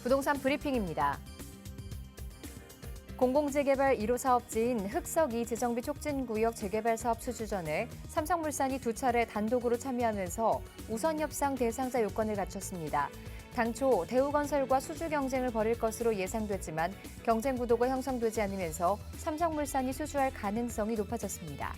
부동산 브리핑입니다. 공공재개발 1호 사업지인 흑석2 재정비 촉진구역 재개발 사업 수주 전에 삼성물산이 두 차례 단독으로 참여하면서 우선 협상 대상자 요건을 갖췄습니다. 당초 대우건설과 수주 경쟁을 벌일 것으로 예상됐지만 경쟁 구도가 형성되지 않으면서 삼성물산이 수주할 가능성이 높아졌습니다.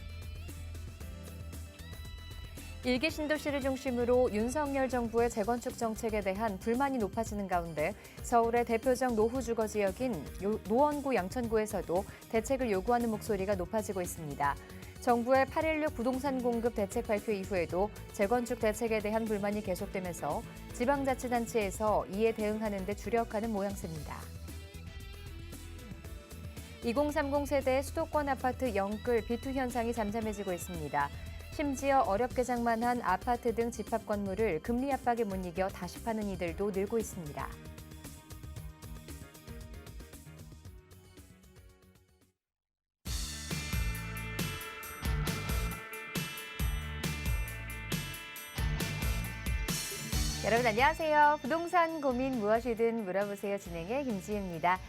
일기 신도시를 중심으로 윤석열 정부의 재건축 정책에 대한 불만이 높아지는 가운데 서울의 대표적 노후 주거 지역인 노원구 양천구에서도 대책을 요구하는 목소리가 높아지고 있습니다. 정부의 8.16 부동산 공급 대책 발표 이후에도 재건축 대책에 대한 불만이 계속되면서 지방자치단체에서 이에 대응하는 데 주력하는 모양새입니다. 2030 세대의 수도권 아파트 영끌 비투 현상이 잠잠해지고 있습니다. 심지어 어렵게 장만한 아파트 등 집합 건물을 금리 압박에 못 이겨 다시 파는 이들도 늘고 있습니다. 여러분 안녕하세요. 부동산 고민 무엇이든 물어보세요. 진행의 김지혜입니다.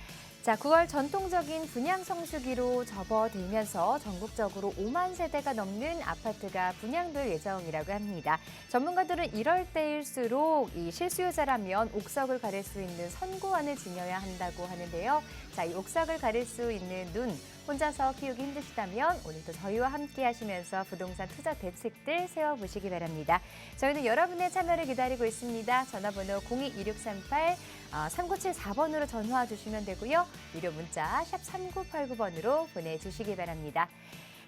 자, 9월 전통적인 분양 성수기로 접어들면서 전국적으로 5만 세대가 넘는 아파트가 분양될 예정이라고 합니다. 전문가들은 이럴 때일수록 이 실수요자라면 옥석을 가릴 수 있는 선구안을 지녀야 한다고 하는데요. 자, 이 옥석을 가릴 수 있는 눈 혼자서 키우기 힘드시다면 오늘도 저희와 함께 하시면서 부동산 투자 대책들 세워보시기 바랍니다. 저희는 여러분의 참여를 기다리고 있습니다. 전화번호 02-2638-3974번으로 전화 주시면 되고요. 유료 문자 샵 3989번으로 보내주시기 바랍니다.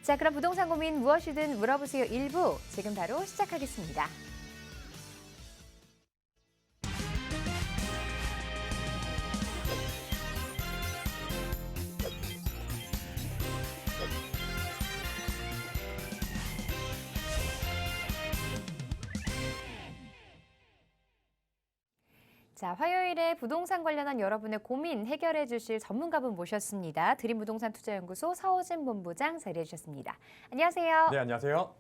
자, 그럼 부동산 고민 무엇이든 물어보세요 1부 지금 바로 시작하겠습니다. 자, 화요일에 부동산 관련한 여러분의 고민 해결해 주실 전문가분 모셨습니다. 드림부동산 투자연구소 서호진 본부장 자리해 주셨습니다. 안녕하세요. 네, 안녕하세요.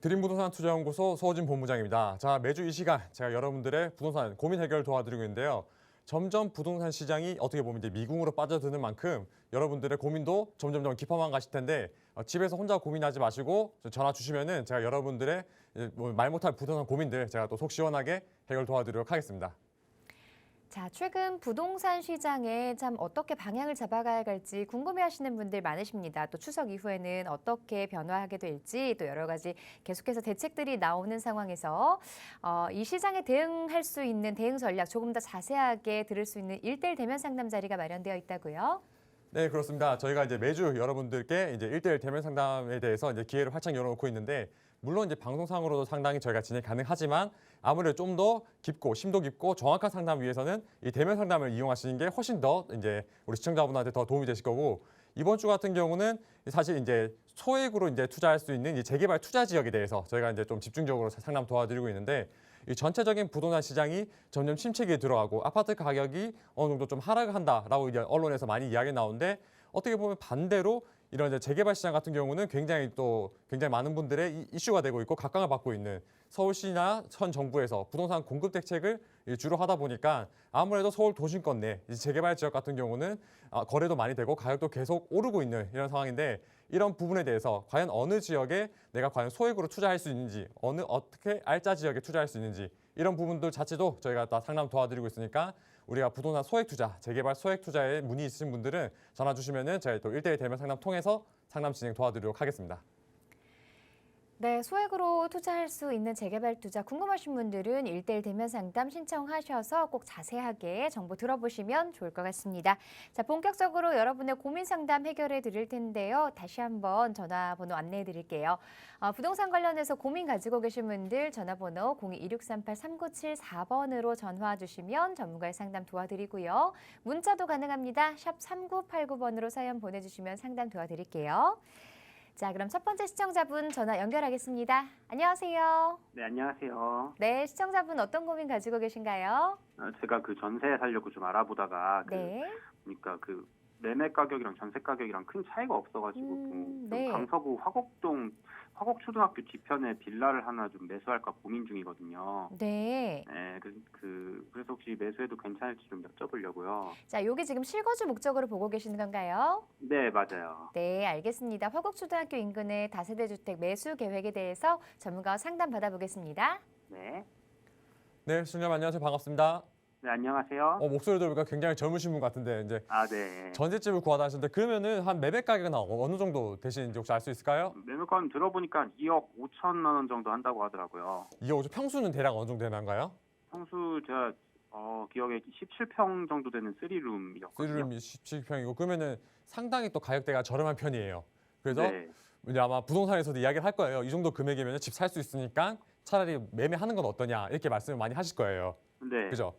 드림부동산 투자연구소 서호진 본부장입니다. 자, 매주 이 시간 제가 여러분들의 부동산 고민 해결 도와드리고 있는데요. 점점 부동산 시장이 어떻게 보면 이제 미궁으로 빠져드는 만큼 여러분들의 고민도 점점 깊어만 가실 텐데 집에서 혼자 고민하지 마시고 전화 주시면은 제가 여러분들의 말 못할 부동산 고민들 제가 또 속 시원하게 해결 도와드리도록 하겠습니다. 자, 최근 부동산 시장에 참 어떻게 방향을 잡아가야 할지 궁금해하시는 분들 많으십니다. 또 추석 이후에는 어떻게 변화하게 될지 또 여러 가지 계속해서 대책들이 나오는 상황에서 이 시장에 대응할 수 있는 대응 전략 조금 더 자세하게 들을 수 있는 1:1 대면 상담 자리가 마련되어 있다고요? 네, 그렇습니다. 저희가 이제 매주 여러분들께 이제 1:1 대면 상담에 대해서 이제 기회를 활짝 열어놓고 있는데 물론 이제 방송상으로도 상당히 저희가 진행 가능하지만 아무래도 좀 더 깊고 심도 깊고 정확한 상담 위해서는 이 대면 상담을 이용하시는 게 훨씬 더 이제 우리 시청자분한테 더 도움이 되실 거고 이번 주 같은 경우는 사실 이제 소액으로 이제 투자할 수 있는 이 재개발 투자 지역에 대해서 저희가 이제 좀 집중적으로 상담 도와드리고 있는데 이 전체적인 부동산 시장이 점점 침체기에 들어가고 아파트 가격이 어느 정도 좀 하락한다라고 이제 언론에서 많이 이야기 나오는데 어떻게 보면 반대로 이런 이제 재개발 시장 같은 경우는 굉장히 많은 분들의 이슈가 되고 있고 각광을 받고 있는 서울시나 현 정부에서 부동산 공급 대책을 주로 하다 보니까 아무래도 서울 도심권 내 재개발 지역 같은 경우는 거래도 많이 되고 가격도 계속 오르고 있는 이런 상황인데 이런 부분에 대해서 과연 어느 지역에 내가 과연 소액으로 투자할 수 있는지 어떻게 알짜 지역에 투자할 수 있는지 이런 부분들 자체도 저희가 다 상담 도와드리고 있으니까 우리가 부동산 소액 투자, 재개발 소액 투자에 문의 있으신 분들은 전화 주시면은 저희 또 1:1 대면 상담 통해서 상담 진행 도와드리도록 하겠습니다. 네, 소액으로 투자할 수 있는 재개발 투자 궁금하신 분들은 1:1 대면 상담 신청하셔서 꼭 자세하게 정보 들어보시면 좋을 것 같습니다. 자, 본격적으로 여러분의 고민 상담 해결해 드릴 텐데요. 다시 한번 전화번호 안내해 드릴게요. 부동산 관련해서 고민 가지고 계신 분들 전화번호 02-2638-3974번으로 전화 주시면 전문가의 상담 도와드리고요. 문자도 가능합니다. 샵 3989번으로 사연 보내주시면 상담 도와드릴게요. 자, 그럼 첫 번째 시청자분 전화 연결하겠습니다. 안녕하세요. 네, 안녕하세요. 네, 시청자분 어떤 고민 가지고 계신가요? 제가 그 전세 살려고 좀 알아보다가 네. 보니까 그 매매 가격이랑 전세 가격이랑 큰 차이가 없어가지고 좀 네. 강서구 화곡초등학교 뒤편에 빌라를 하나 좀 매수할까 고민 중이거든요. 네. 네, 그래서 혹시 매수해도 괜찮을지 좀 여쭤보려고요. 자, 요게 지금 실거주 목적으로 보고 계시는 건가요? 네, 맞아요. 네, 알겠습니다. 화곡초등학교 인근의 다세대 주택 매수 계획에 대해서 전문가와 상담 받아보겠습니다. 네. 네, 수님 안녕하세요. 반갑습니다. 네, 안녕하세요. 목소리 들으니까 굉장히 젊으신 분 같은데 이제 아, 네. 전셋집을 구하다 하셨는데 그러면은 한 매매 가격은 어느 정도 되시는지 혹시 알 수 있을까요? 매물가는 들어보니까 2억 5천만 원 정도 한다고 하더라고요. 이거 평수는 대략 어느 정도 되나요? 평수 제가 기억에 17평 정도 되는 3룸이었거든요. 3룸이 17평이고 그러면은 상당히 또 가격대가 저렴한 편이에요. 그래서 네. 이제 아마 부동산에서도 이야기를 할 거예요. 이 정도 금액이면 집 살 수 있으니까 차라리 매매하는 건 어떠냐 이렇게 말씀을 많이 하실 거예요. 네. 그죠?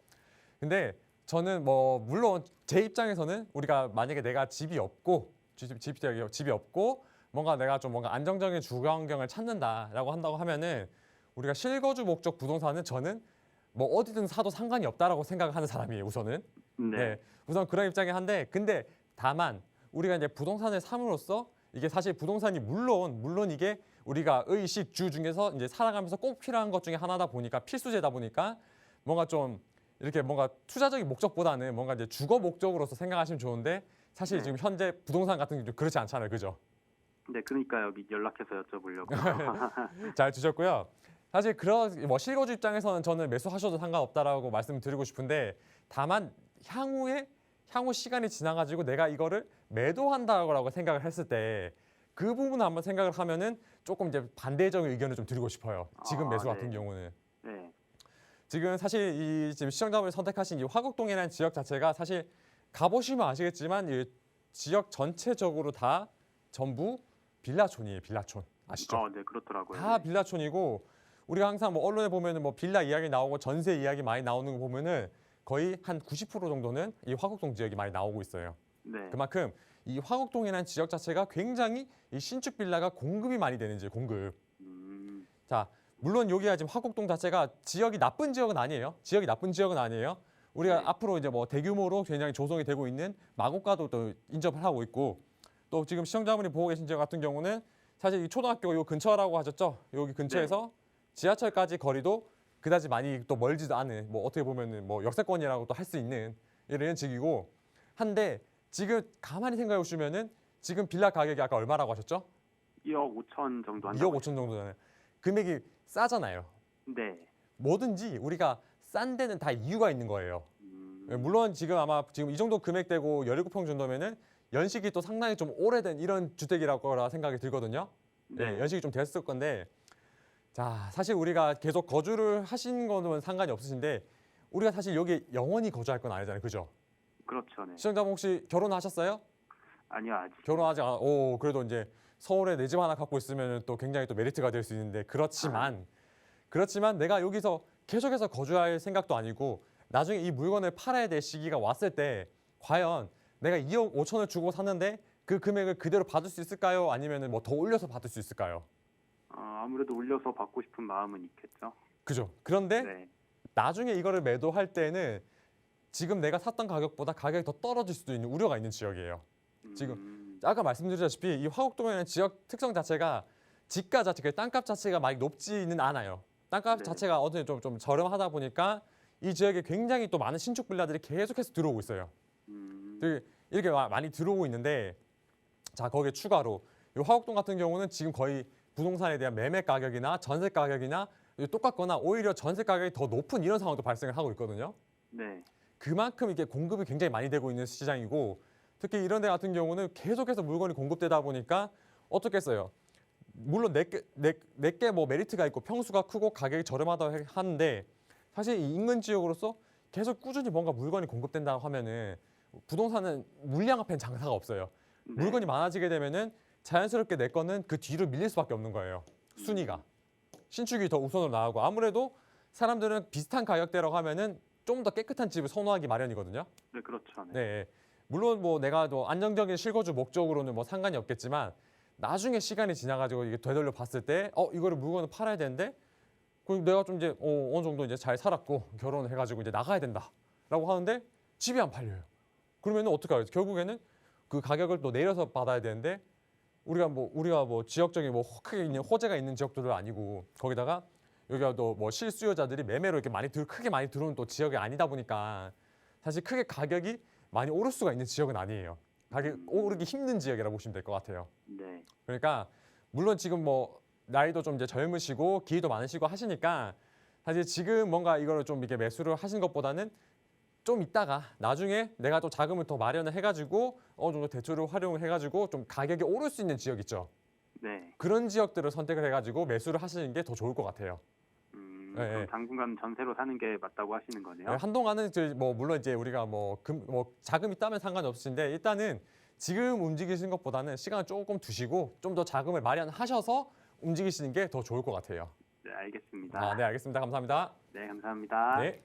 근데 저는 뭐 물론 제 입장에서는 우리가 만약에 내가 집이 없고 집이 없고 뭔가 내가 좀 뭔가 안정적인 주거 환경을 찾는다라고 한다고 하면은 우리가 실거주 목적 부동산은 저는 뭐 어디든 사도 상관이 없다라고 생각하는 사람이에요. 우선은. 네. 네. 우선 그런 입장이 한데 근데 다만 우리가 이제 부동산을 삼으로써 이게 사실 부동산이 물론 이게 우리가 의식 주 중에서 이제 살아가면서 꼭 필요한 것 중에 하나다 보니까 필수제다 보니까 뭔가 좀 이렇게 뭔가 투자적인 목적보다는 뭔가 이제 주거 목적으로서 생각하시면 좋은데 사실 네. 지금 현재 부동산 같은 게 좀 그렇지 않잖아요. 그죠? 네, 그러니까 여기 연락해서 여쭤보려고요. 잘 주셨고요. 사실 그런 뭐 실거주 입장에서는 저는 매수하셔도 상관없다라고 말씀드리고 싶은데 다만 향후 시간이 지나가지고 내가 이거를 매도한다고 생각을 했을 때 그 부분을 한번 생각을 하면은 조금 이제 반대적인 의견을 좀 드리고 싶어요. 지금 매수 네. 같은 경우는. 네. 지금 사실 이 지금 시청자분이 선택하신 이 화곡동이라는 지역 자체가 사실 가보시면 아시겠지만 이 지역 전체적으로 다 전부 빌라촌이에요. 빌라촌 아시죠? 네, 그렇더라고요. 다 네. 빌라촌이고 우리가 항상 뭐 언론에 보면은 뭐 빌라 이야기 나오고 전세 이야기 많이 나오는 거 보면은 거의 한 90% 정도는 이 화곡동 지역이 많이 나오고 있어요. 네. 그만큼 이 화곡동이라는 지역 자체가 굉장히 이 신축 빌라가 공급이 많이 되는 지역 공급. 음, 자, 물론 여기가 지금 화곡동 자체가 지역이 나쁜 지역은 아니에요. 지역이 나쁜 지역은 아니에요. 우리가 네. 앞으로 이제 뭐 대규모로 굉장히 조성이 되고 있는 마곡가도 또 인접을 하고 있고 또 지금 시청자분이 보고 계신 지역 같은 경우는 사실 이 초등학교 요 근처라고 하셨죠. 여기 근처에서 지하철까지 거리도 그다지 많이 또 멀지도 않은 뭐 어떻게 보면은 뭐 역세권이라고 또 할 수 있는 이런 지역이고 한데 지금 가만히 생각해 보시면은 지금 빌라 가격이 아까 얼마라고 하셨죠? 2억 5천 정도 한다고. 2억 5천 정도잖아요. 금액이 싸잖아요. 네. 뭐든지 우리가 싼 데는 다 이유가 있는 거예요. 물론 지금 아마 지금 이 정도 금액대고 17평 정도면은 연식이 또 상당히 좀 오래된 이런 주택이라고 생각이 들거든요. 네, 연식이 좀 됐을 건데 자, 사실 우리가 계속 거주를 하신 거는 상관이 없으신데 우리가 사실 여기 영원히 거주할 건 아니잖아요. 그죠? 그렇죠. 네. 시청자분 혹시 결혼하셨어요? 아니요, 아직. 결혼하지 않아. 그래도 이제 서울에 내 집 하나 갖고 있으면 또 굉장히 또 메리트가 될 수 있는데 그렇지만 내가 여기서 계속해서 거주할 생각도 아니고 나중에 이 물건을 팔아야 될 시기가 왔을 때 과연 내가 2억 5천을 주고 샀는데 그 금액을 그대로 받을 수 있을까요? 아니면 뭐 더 올려서 받을 수 있을까요? 아무래도 올려서 받고 싶은 마음은 있겠죠. 그죠? 그런데 네. 나중에 이거를 매도할 때는 지금 내가 샀던 가격보다 가격이 더 떨어질 수도 있는 우려가 있는 지역이에요. 지금 아까 말씀드렸다시피 이 화곡동에는 지역 특성 자체가 집가 자체, 그 땅값 자체가 많이 높지는 않아요. 땅값 네. 자체가 어떻게 좀 저렴하다 보니까 이 지역에 굉장히 또 많은 신축 빌라들이 계속해서 들어오고 있어요. 되게 이렇게 많이 들어오고 있는데 자 거기에 추가로 이 화곡동 같은 경우는 지금 거의 부동산에 대한 매매 가격이나 전세 가격이나 똑같거나 오히려 전세 가격이 더 높은 이런 상황도 발생을 하고 있거든요. 네. 그만큼 이게 공급이 굉장히 많이 되고 있는 시장이고 특히 이런 데 같은 경우는 계속해서 물건이 공급되다 보니까 어떻겠어요? 물론 내게 뭐 메리트가 있고 평수가 크고 가격이 저렴하다고 하는데 사실 이 인근 지역으로서 계속 꾸준히 뭔가 물건이 공급된다고 하면은 부동산은 물량 앞엔 장사가 없어요. 네. 물건이 많아지게 되면은 자연스럽게 내 거는 그 뒤로 밀릴 수밖에 없는 거예요. 순위가. 신축이 더 우선으로 나가고 아무래도 사람들은 비슷한 가격대라고 하면은 좀 더 깨끗한 집을 선호하기 마련이거든요. 네, 그렇죠. 네. 네. 물론 뭐 내가 뭐 안정적인 실거주 목적으로는 뭐 상관이 없겠지만 나중에 시간이 지나가지고 이게 되돌려 봤을 때 이거를 물건을 팔아야 되는데 그럼 내가 좀 이제 어느 정도 이제 잘 살았고 결혼을 해가지고 이제 나가야 된다라고 하는데 집이 안 팔려요. 그러면은 어떡해요? 결국에는 그 가격을 또 내려서 받아야 되는데 우리가 뭐 지역적인 뭐 크게 있는 호재가 있는 지역들도 아니고 거기다가 여기가 또 뭐 실수요자들이 매매로 이렇게 크게 많이 들어오는 또 지역이 아니다 보니까 사실 크게 가격이 많이 오를 수가 있는 지역은 아니에요. 가격이 오르기 힘든 지역이라고 보시면 될 것 같아요. 네. 그러니까 물론 지금 뭐 나이도 좀 이제 젊으시고 기회도 많으시고 하시니까 사실 지금 뭔가 이거를 좀 이렇게 매수를 하신 것보다는 좀 있다가 나중에 내가 또 자금을 더 마련을 해가지고 어느 정도 대출을 활용을 해가지고 좀 가격이 오를 수 있는 지역 있죠. 네. 그런 지역들을 선택을 해가지고 매수를 하시는 게 더 좋을 것 같아요. 네, 그럼 네. 당분간 전세로 사는 게 맞다고 하시는 거네요. 네, 한동안은 이제 뭐 물론 이제 우리가 뭐 자금 있다면 상관이 없으신데 일단은 지금 움직이시는 것보다는 시간을 조금 두시고 좀 더 자금을 마련하셔서 움직이시는 게 더 좋을 것 같아요. 네, 알겠습니다. 네, 알겠습니다. 감사합니다. 네, 감사합니다. 네.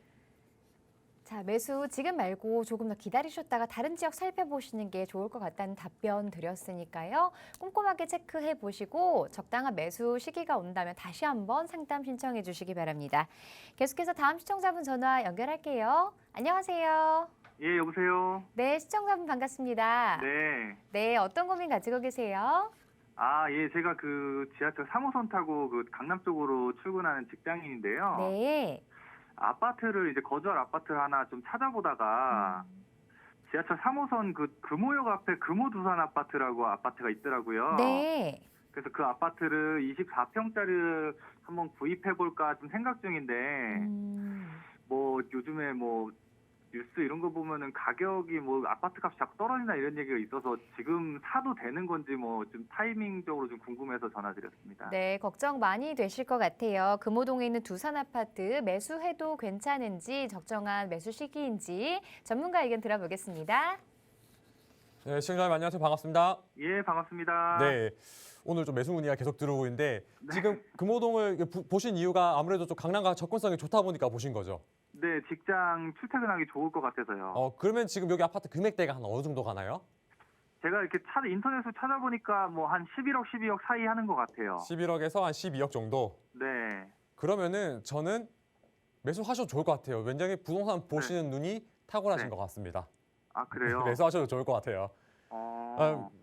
자, 매수 지금 말고 조금 더 기다리셨다가 다른 지역 살펴보시는 게 좋을 것 같다는 답변 드렸으니까요. 꼼꼼하게 체크해 보시고 적당한 매수 시기가 온다면 다시 한번 상담 신청해 주시기 바랍니다. 계속해서 다음 시청자분 전화 연결할게요. 안녕하세요. 예, 여보세요. 네, 시청자분 반갑습니다. 네. 네, 어떤 고민 가지고 계세요? 아, 예, 제가 그 지하철 3호선 타고 그 강남 쪽으로 출근하는 직장인인데요. 네. 아파트를 이제 거주할 아파트를 하나 좀 찾아보다가 지하철 3호선 그 금호역 앞에 금호두산 아파트라고 아파트가 있더라고요. 네. 그래서 그 아파트를 24평짜리를 한번 구입해 볼까 좀 생각 중인데 뭐 요즘에 뭐 뉴스 이런 거 보면은 가격이 뭐 아파트 값이 자꾸 떨어진다 이런 얘기가 있어서 지금 사도 되는 건지 뭐 좀 타이밍적으로 좀 궁금해서 전화드렸습니다. 네, 걱정 많이 되실 것 같아요. 금호동에 있는 두산 아파트 매수해도 괜찮은지 적정한 매수 시기인지 전문가 의견 들어보겠습니다. 네, 시청자님 안녕하세요. 반갑습니다. 예, 반갑습니다. 네. 오늘 좀 매수 문의가 계속 들어오고 있는데 지금 금호동을 보신 이유가 아무래도 좀 강남과 접근성이 좋다 보니까 보신 거죠. 네, 직장 출퇴근하기 좋을 것 같아서요. 그러면 지금 여기 아파트 금액대가 한 어느 정도 가나요? 제가 이렇게 인터넷으로 찾아보니까 뭐 한 11억, 12억 사이 하는 것 같아요. 11억에서 한 12억 정도. 네. 그러면은 저는 매수하셔도 좋을 것 같아요. 왜냐하면 부동산 보시는 눈이 탁월하신 네. 것 같습니다. 아, 그래요? 매수하셔도 좋을 것 같아요.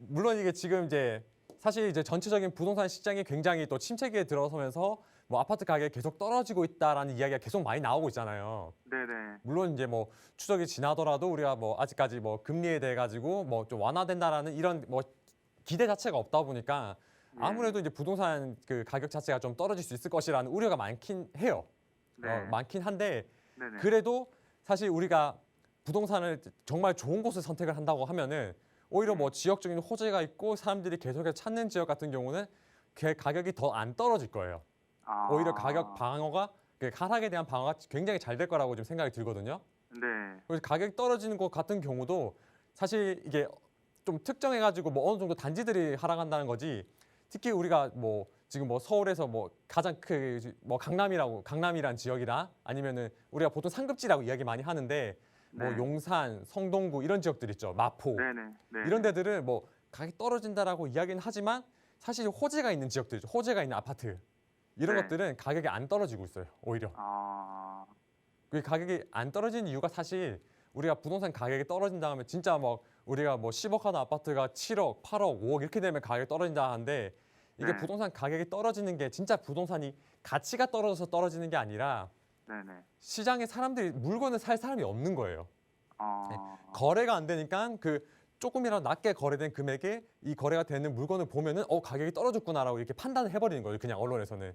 물론 이게 지금 이제 사실 이제 전체적인 부동산 시장이 굉장히 또 침체기에 들어서면서 뭐 아파트 가격이 계속 떨어지고 있다라는 이야기가 계속 많이 나오고 있잖아요. 네네. 물론 이제 뭐 추석이 지나더라도 우리가 뭐 아직까지 뭐 금리에 대해 가지고 뭐 좀 완화된다라는 이런 뭐 기대 자체가 없다 보니까 아무래도 이제 부동산 그 가격 자체가 좀 떨어질 수 있을 것이라는 우려가 많긴 해요. 네. 많긴 한데 네네. 그래도 사실 우리가 부동산을 정말 좋은 곳을 선택을 한다고 하면은 오히려 뭐 지역적인 호재가 있고 사람들이 계속해서 찾는 지역 같은 경우는 그 가격이 더 안 떨어질 거예요. 아. 오히려 가격 방어가 그 하락에 대한 방어가 굉장히 잘 될 거라고 좀 생각이 들거든요. 네. 그래서 가격이 떨어지는 것 같은 경우도 사실 이게 좀 특정해가지고 뭐 어느 정도 단지들이 하락한다는 거지. 특히 우리가 뭐 지금 뭐 서울에서 뭐 가장 뭐 강남이란 지역이나 아니면은 우리가 보통 상급지라고 이야기 많이 하는데 뭐 네. 용산, 성동구 이런 지역들 있죠. 마포 네네. 네. 이런 데들은 뭐 가격이 떨어진다라고 이야기는 하지만 사실 호재가 있는 지역들이죠. 호재가 있는 아파트 이런 네. 것들은 가격이 안 떨어지고 있어요. 오히려. 아. 그 가격이 안 떨어지는 이유가 사실 우리가 부동산 가격이 떨어진다 하면 진짜 뭐 우리가 뭐 10억 하는 아파트가 7억, 8억, 5억 이렇게 되면 가격이 떨어진다 하는데 이게 네. 부동산 가격이 떨어지는 게 진짜 부동산이 가치가 떨어져서 떨어지는 게 아니라 네네. 시장에 사람들이 물건을 살 사람이 없는 거예요. 아. 거래가 안 되니까 그 조금이라도 낮게 거래된 금액에 이 거래가 되는 물건을 보면은 가격이 떨어졌구나라고 이렇게 판단을 해버리는 거예요. 그냥 언론에서는.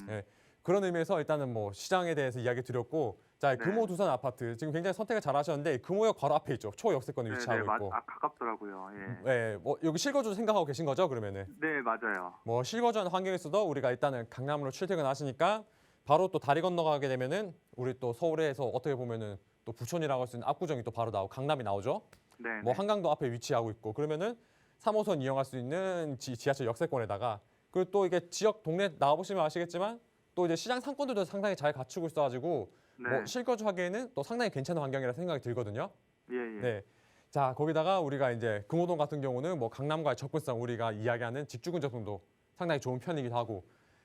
네. 그런 의미에서 일단은 뭐 시장에 대해서 이야기 드렸고 자 네. 금호 두산 아파트 지금 굉장히 선택을 잘하셨는데 금호역 바로 앞에 있죠. 초역세권에 위치하고 있고. 가깝더라고요. 예. 네, 뭐 여기 실거주 생각하고 계신 거죠? 그러면은 네, 맞아요. 뭐 실거주하는 환경에서도 우리가 일단은 강남으로 출퇴근하시니까 바로 또 다리 건너가게 되면은 우리 또 서울에서 어떻게 보면은 또 부천이라고 할 수 있는 압구정이 또 바로 나오고 강남이 나오죠. 네. 뭐 한강도 앞에 위치하고 있고 그러면은 3호선 이용할 수 있는 지하철 역세권에다가 그리고 또 이게 지역 동네 나와보시면 아시겠지만 또 이제 시장 상권들도 상당히 잘 갖추고 있어가지고 네. 뭐 실거주하기에는 또 상당히 괜찮은 환경이라 생각이 들거든요. 예, 예. 네. 자 거기다가 우리가 이제 금호동 같은 경우는 뭐 강남과의 접근성 우리가 이야기하는 직주 근접성도 상당히 좋은 편이기도 하고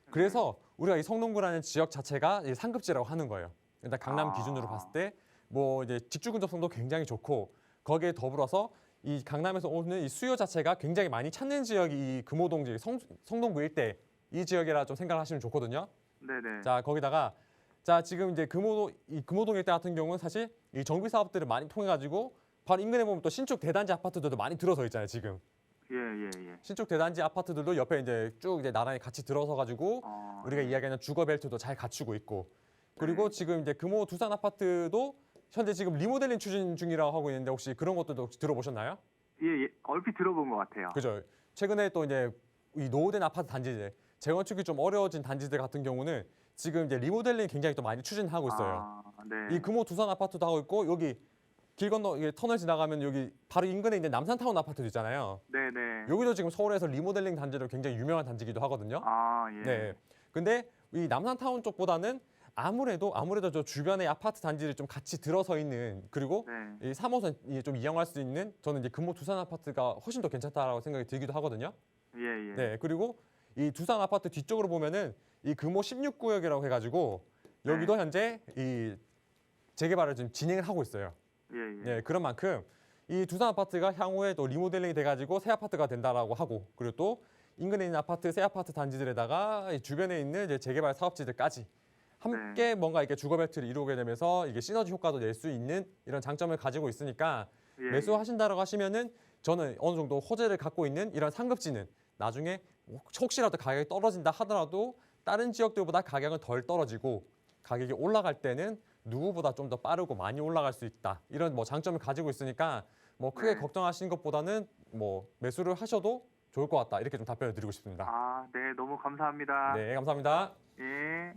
그래서 우리가 이 성동구라는 지역 자체가 이 상급지라고 하는 거예요. 일단 강남 기준으로 봤을 때 뭐 이제 직주 근접성도 굉장히 좋고 거기에 더불어서 이 강남에서 오는 이 수요 자체가 굉장히 많이 찾는 지역이 이 금호동 지역, 성동구 일대 이 지역이라 좀 생각을 하시면 좋거든요. 네네. 자, 거기다가 자, 지금 이제 금호동 일대 같은 경우는 사실 이 정비 사업들을 많이 통해 가지고 바로 인근에 보면 또 신축 대단지 아파트들도 많이 들어서 있잖아요, 지금. 예. 신축 대단지 아파트들도 옆에 이제 쭉 이제 나란히 같이 들어서 가지고 우리가 예. 이야기하는 주거 벨트도 잘 갖추고 있고. 그리고 네. 지금 이제 금호 두산 아파트도 현재 지금 리모델링 추진 중이라고 하고 있는데 혹시 그런 것들도 혹시 들어보셨나요? 예. 얼핏 들어본 것 같아요. 그죠. 최근에 또 이제 이 노후된 아파트 단지들, 재건축이 좀 어려워진 단지들 같은 경우는 지금 이제 리모델링 굉장히 또 많이 추진하고 있어요. 네. 이 금호 두산 아파트도 하고 있고 여기 길 건너 이게 터널 지나가면 여기 바로 인근에 있는 남산타운 아파트도 있잖아요. 네네. 여기도 지금 서울에서 리모델링 단지로 굉장히 유명한 단지기도 하거든요. 예. 네. 근데 이 남산타운 쪽보다는 아무래도 저 주변의 아파트 단지를 좀 같이 들어서 있는 그리고 네. 이 3호선 좀 이용할 수 있는 저는 이제 금호 두산 아파트가 훨씬 더 괜찮다라고 생각이 들기도 하거든요. 예. 네. 그리고 이 두산 아파트 뒤쪽으로 보면은 이 금호 16구역이라고 해가지고 여기도 현재 이 재개발을 지금 진행을 하고 있어요. 예. 네. 그런 만큼 이 두산 아파트가 향후에 또 리모델링이 돼가지고 새 아파트가 된다라고 하고 그리고 또 인근에 있는 아파트 새 아파트 단지들에다가 이 주변에 있는 이제 재개발 사업지들까지 함께 뭔가 이렇게 주거벨트를 이루게 되면서 이게 시너지 효과도 낼 수 있는 이런 장점을 가지고 있으니까 예. 매수하신다라고 하시면은 저는 어느 정도 호재를 갖고 있는 이런 상급지는 나중에 혹시라도 가격이 떨어진다 하더라도 다른 지역들보다 가격은 덜 떨어지고 가격이 올라갈 때는 누구보다 좀 더 빠르고 많이 올라갈 수 있다. 이런 뭐 장점을 가지고 있으니까 뭐 크게 네. 걱정하시는 것보다는 뭐 매수를 하셔도 좋을 것 같다. 이렇게 좀 답변을 드리고 싶습니다. 네. 너무 감사합니다. 네, 감사합니다. 예.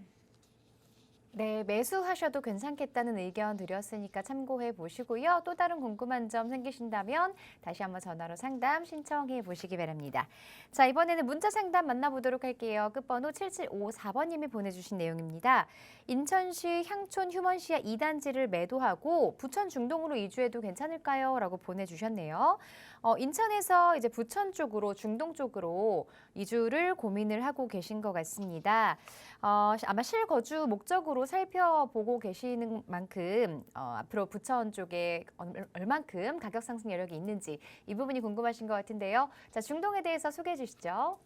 네, 매수하셔도 괜찮겠다는 의견 드렸으니까 참고해 보시고요. 또 다른 궁금한 점 생기신다면 다시 한번 전화로 상담 신청해 보시기 바랍니다. 자, 이번에는 문자 상담 만나보도록 할게요. 끝번호 7754번님이 보내주신 내용입니다. 인천시 향촌 휴먼시아 2단지를 매도하고 부천 중동으로 이주해도 괜찮을까요? 라고 보내주셨네요. 인천에서 이제 부천 쪽으로 중동 쪽으로 이주를 고민을 하고 계신 것 같습니다. 아마 실거주 목적으로 살펴보고 계시는 만큼 앞으로 부천 쪽에 얼만큼 가격 상승 여력이 있는지 이 부분이 궁금하신 것 같은데요. 자, 중동에 대해서 소개해 주시죠.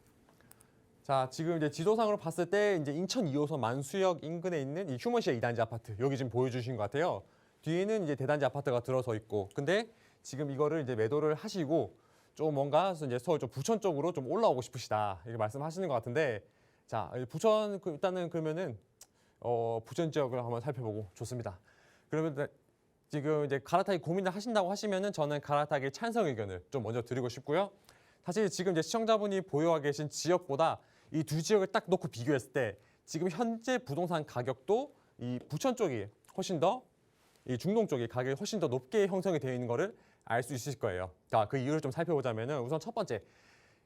자, 지금 이제 지도상으로 봤을 때 이제 인천 2호선 만수역 인근에 있는 이 휴먼시아 2단지 아파트 여기 지금 보여주신 것 같아요. 뒤에는 이제 대단지 아파트가 들어서 있고, 근데 지금 이거를 이제 매도를 하시고 좀 뭔가 이제 서울 좀 부천 쪽으로 좀 올라오고 싶으시다 이렇게 말씀하시는 것 같은데, 자, 부천 일단은 그러면은 부천 지역을 한번 살펴보고 좋습니다. 그러면 지금 이제 갈아타기 고민을 하신다고 하시면은 저는 갈아타기 찬성 의견을 좀 먼저 드리고 싶고요. 사실 지금 이제 시청자분이 보유하고 계신 지역보다 이 두 지역을 딱 놓고 비교했을 때 지금 현재 부동산 가격도 이 부천 쪽이 훨씬 더 이 중동 쪽이 가격이 훨씬 더 높게 형성이 되어 있는 거를 알 수 있으실 거예요. 자, 그 이유를 좀 살펴보자면은 우선 첫 번째,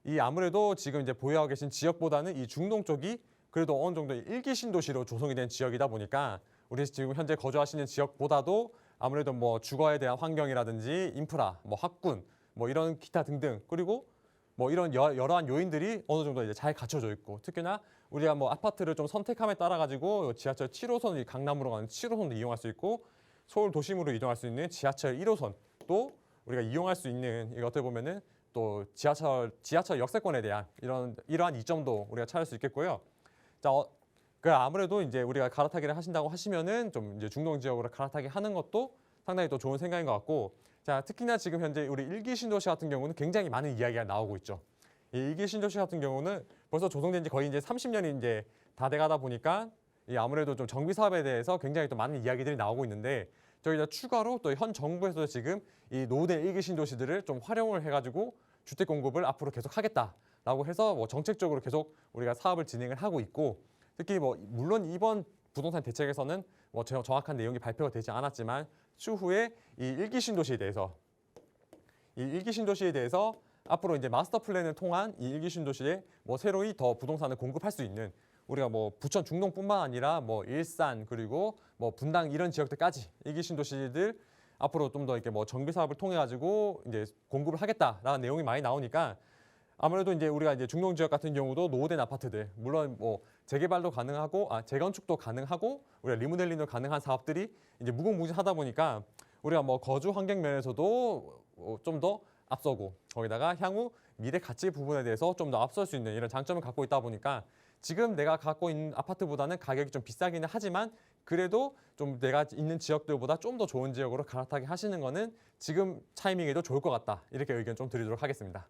이 아무래도 지금 이제 보유하고 계신 지역보다는 이 중동 쪽이 그래도 어느 정도 일기 신도시로 조성이 된 지역이다 보니까 우리 지금 현재 거주하시는 지역보다도 아무래도 뭐 주거에 대한 환경이라든지 인프라, 뭐 학군, 뭐 이런 기타 등등 그리고 뭐 이런 여러한 요인들이 어느 정도 이제 잘 갖춰져 있고 특히나 우리가 뭐 아파트를 좀 선택함에 따라 가지고 지하철 7호선이 강남으로 가는 7호선도 이용할 수 있고 서울 도심으로 이동할 수 있는 지하철 1호선도 우리가 이용할 수 있는 이거 어떻게 보면은 또 지하철 역세권에 대한 이러한 이점도 우리가 찾을 수 있겠고요. 자, 그 아무래도 이제 우리가 갈아타기를 하신다고 하시면은 좀 이제 중동 지역으로 갈아타기 하는 것도 상당히 또 좋은 생각인 것 같고, 자, 특히나 지금 현재 우리 일기 신도시 같은 경우는 굉장히 많은 이야기가 나오고 있죠. 이 일기 신도시 같은 경우는 벌써 조성된 지 거의 이제 30년이 이제 다 돼가다 보니까 이 아무래도 좀 정비 사업에 대해서 굉장히 또 많은 이야기들이 나오고 있는데 저희가 추가로 또 현 정부에서 지금 이 노후된 일기 신도시들을 좀 활용을 해가지고 주택 공급을 앞으로 계속 하겠다라고 해서 뭐 정책적으로 계속 우리가 사업을 진행을 하고 있고, 특히 뭐 물론 이번 부동산 대책에서는 뭐 정확한 내용이 발표가 되지 않았지만 추후에 이 일기 신도시에 대해서 앞으로 이제 마스터 플랜을 통한 이 일기 신도시에 뭐 새로이 더 부동산을 공급할 수 있는 우리가 뭐 부천 중동뿐만 아니라 뭐 일산 그리고 뭐 분당 이런 지역들까지 일기 신도시들 앞으로 좀 더 이렇게 뭐 정비 사업을 통해 가지고 이제 공급을 하겠다라는 내용이 많이 나오니까 아무래도 이제 우리가 이제 중동 지역 같은 경우도 노후된 아파트들 물론 뭐 재개발도 가능하고 재건축도 가능하고 우리가 리모델링도 가능한 사업들이 이제 무궁무진하다 보니까 우리가 뭐 거주 환경 면에서도 좀 더 앞서고 거기다가 향후 미래 가치 부분에 대해서 좀 더 앞설 수 있는 이런 장점을 갖고 있다 보니까 지금 내가 갖고 있는 아파트보다는 가격이 좀 비싸기는 하지만 그래도 좀 내가 있는 지역들보다 좀 더 좋은 지역으로 갈아타게 하시는 거는 지금 타이밍에도 좋을 것 같다. 이렇게 의견 좀 드리도록 하겠습니다.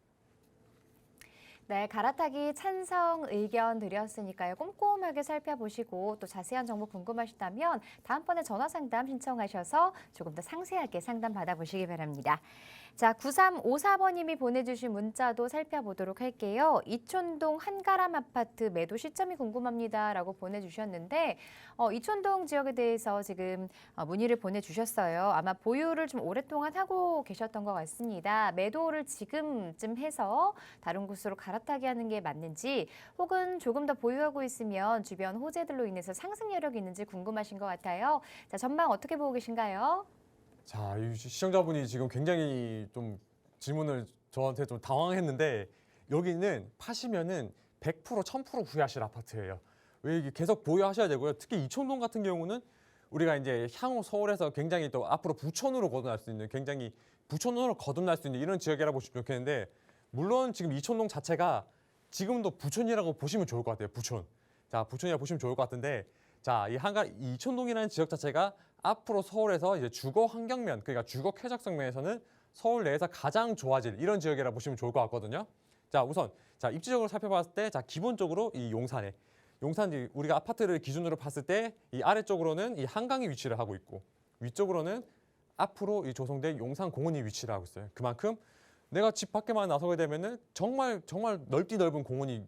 네, 갈아타기 찬성 의견 드렸으니까요. 꼼꼼하게 살펴보시고 또 자세한 정보 궁금하시다면 다음번에 전화 상담 신청하셔서 조금 더 상세하게 상담 받아보시기 바랍니다. 자, 9354번님이 보내주신 문자도 살펴보도록 할게요. 이촌동 한가람 아파트 매도 시점이 궁금합니다라고 보내주셨는데 이촌동 지역에 대해서 지금 문의를 보내주셨어요. 아마 보유를 좀 오랫동안 하고 계셨던 것 같습니다. 매도를 지금쯤 해서 다른 곳으로 갈아타게 하는 게 맞는지 혹은 조금 더 보유하고 있으면 주변 호재들로 인해서 상승 여력이 있는지 궁금하신 것 같아요. 자, 전망 어떻게 보고 계신가요? 자, 이 시청자분이 지금 굉장히 좀 질문을 저한테 좀 당황했는데 여기는 파시면은 100%, 1000% 후회하실 아파트예요. 왜 이게 계속 보유하셔야 되고요. 특히 이촌동 같은 경우는 우리가 이제 향후 서울에서 굉장히 또 앞으로 부촌으로 거듭날 수 있는 굉장히 부촌으로 거듭날 수 있는 이런 지역이라고 보시면 좋겠는데 물론 지금 이촌동 자체가 지금도 부촌이라고 보시면 좋을 것 같아요. 부촌. 자, 부촌이라고 보시면 좋을 것 같은데 자, 이 이촌동이라는 지역 자체가 앞으로 서울에서 이제 주거 환경면, 그러니까 주거 쾌적성 면에서는 서울 내에서 가장 좋아질 이런 지역이라고 보시면 좋을 것 같거든요. 자, 우선 자, 입지적으로 살펴봤을 때 자, 기본적으로 이 용산 우리가 아파트를 기준으로 봤을 때 이 아래쪽으로는 이 한강이 위치를 하고 있고 위쪽으로는 앞으로 이 조성된 용산공원이 위치를 하고 있어요. 그만큼 내가 집 밖에만 나서게 되면은 정말 넓디 넓은 공원이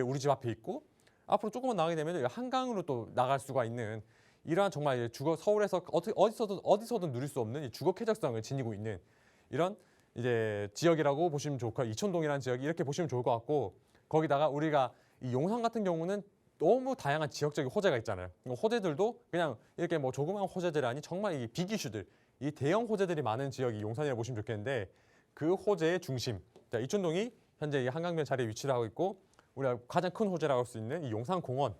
우리 집 앞에 있고 앞으로 조금만 나가게 되면 한강으로 또 나갈 수가 있는 이러한 정말 서울에서 어디서든 누릴 수 없는 이 주거 쾌적성을 지니고 있는 이런 이제 지역이라고 보시면 좋고 이촌동이라는 지역이 이렇게 보시면 좋을 것 같고 거기다가 우리가 이 용산 같은 경우는 너무 다양한 지역적인 호재가 있잖아요. 호재들도 그냥 이렇게 뭐 조그마한 호재들이 아니 정말 이 빅 이슈들, 이 대형 호재들이 많은 지역이 용산이라고 보시면 좋겠는데 그 호재의 중심, 자, 이촌동이 현재 이 한강변 자리에 위치를 하고 있고 우리가 가장 큰 호재라고 할 수 있는 이 용산공원.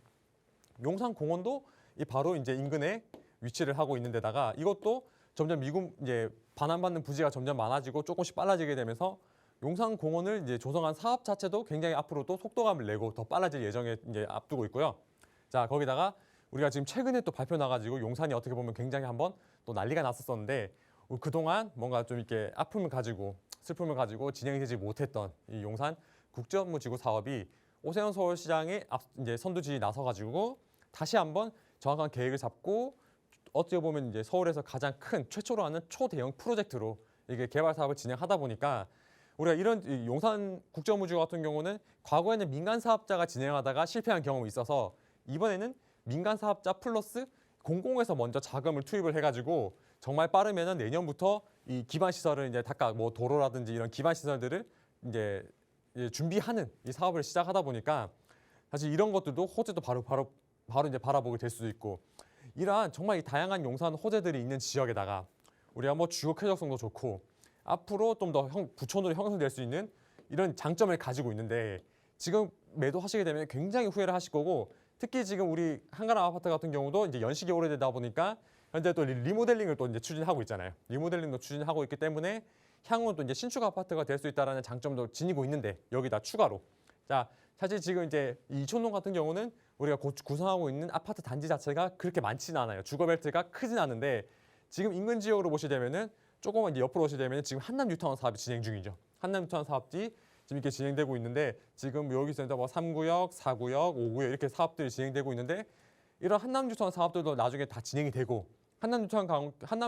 용산공원도 이 바로 이제 인근에 위치를 하고 있는 데다가 이것도 점점 이제 반환받는 부지가 점점 많아지고 조금씩 빨라지게 되면서 용산공원을 이제 조성한 사업 자체도 굉장히 앞으로도 속도감을 내고 더 빨라질 예정에 이제 앞두고 있고요. 자, 거기다가 우리가 지금 최근에 또 발표 나가지고 용산이 어떻게 보면 굉장히 한번 또 난리가 났었었는데 그동안 뭔가 좀 이렇게 아픔을 가지고 슬픔을 가지고 진행되지 못했던 이 용산 국제업무지구 사업이 오세훈 서울시장의 이제 선두지에 나서가지고 다시 한번 정확한 계획을 잡고 어떻게 보면 이제 서울에서 가장 큰 최초로 하는 초대형 프로젝트로 이게 개발 사업을 진행하다 보니까 우리가 이런 용산 국제업무지구 같은 경우는 과거에는 민간 사업자가 진행하다가 실패한 경험이 있어서 이번에는 민간 사업자 플러스 공공에서 먼저 자금을 투입을 해가지고 정말 빠르면은 내년부터 이 기반 시설을 이제 각각 뭐 도로라든지 이런 기반 시설들을 이제 준비하는 이 사업을 시작하다 보니까 사실 이런 것들도 호재도 바로 이제 바라보게 될 수도 있고 이러한 정말 이 다양한 용산 호재들이 있는 지역에다가 우리가 뭐 주거 쾌적성도 좋고 앞으로 좀 더 부촌으로 형성될 수 있는 이런 장점을 가지고 있는데 지금 매도하시게 되면 굉장히 후회를 하실 거고 특히 지금 우리 한가람 아파트 같은 경우도 이제 연식이 오래되다 보니까 현재 또 리모델링을 또 이제 추진하고 있잖아요. 리모델링도 추진하고 있기 때문에 향후 또 이제 신축 아파트가 될 수 있다라는 장점도 지니고 있는데 여기다 추가로 자 사실 지금 이제 이촌동 같은 경우는 우리가 구성하고 있는 아파트 단지 자체가 그렇게 많지는 않아요. 주거벨트가 크진 않은데 지금 인근 지역으로 보시되면은 조금만 이제 옆으로 오시되면 지금 한남 뉴타운 사업이 진행 중이죠. 한남 뉴타운 사업이 지금 이렇게 진행되고 있는데 지금 여기서 이제 뭐 3구역, 4구역, 5구역 이렇게 사업들이 진행되고 있는데 이런 한남 뉴타운 사업들도 나중에 다 진행이 되고 한남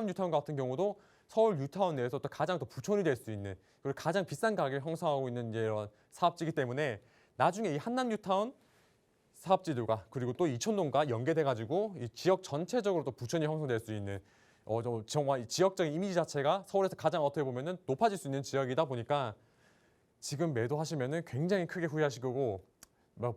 뉴타운 같은 경우도 서울 뉴타운 내에서 또 가장 더 부촌이 될 수 있는 그리고 가장 비싼 가격을 형성하고 있는 이런 사업지이기 때문에 나중에 이 한남 뉴타운 사업지들과 그리고 또 이촌동과 연계돼 가지고 이 지역 전체적으로 또 부촌이 형성될 수 있는 정말 이 지역적인 이미지 자체가 서울에서 가장 어떻게 보면은 높아질 수 있는 지역이다 보니까 지금 매도하시면은 굉장히 크게 후회하실 거고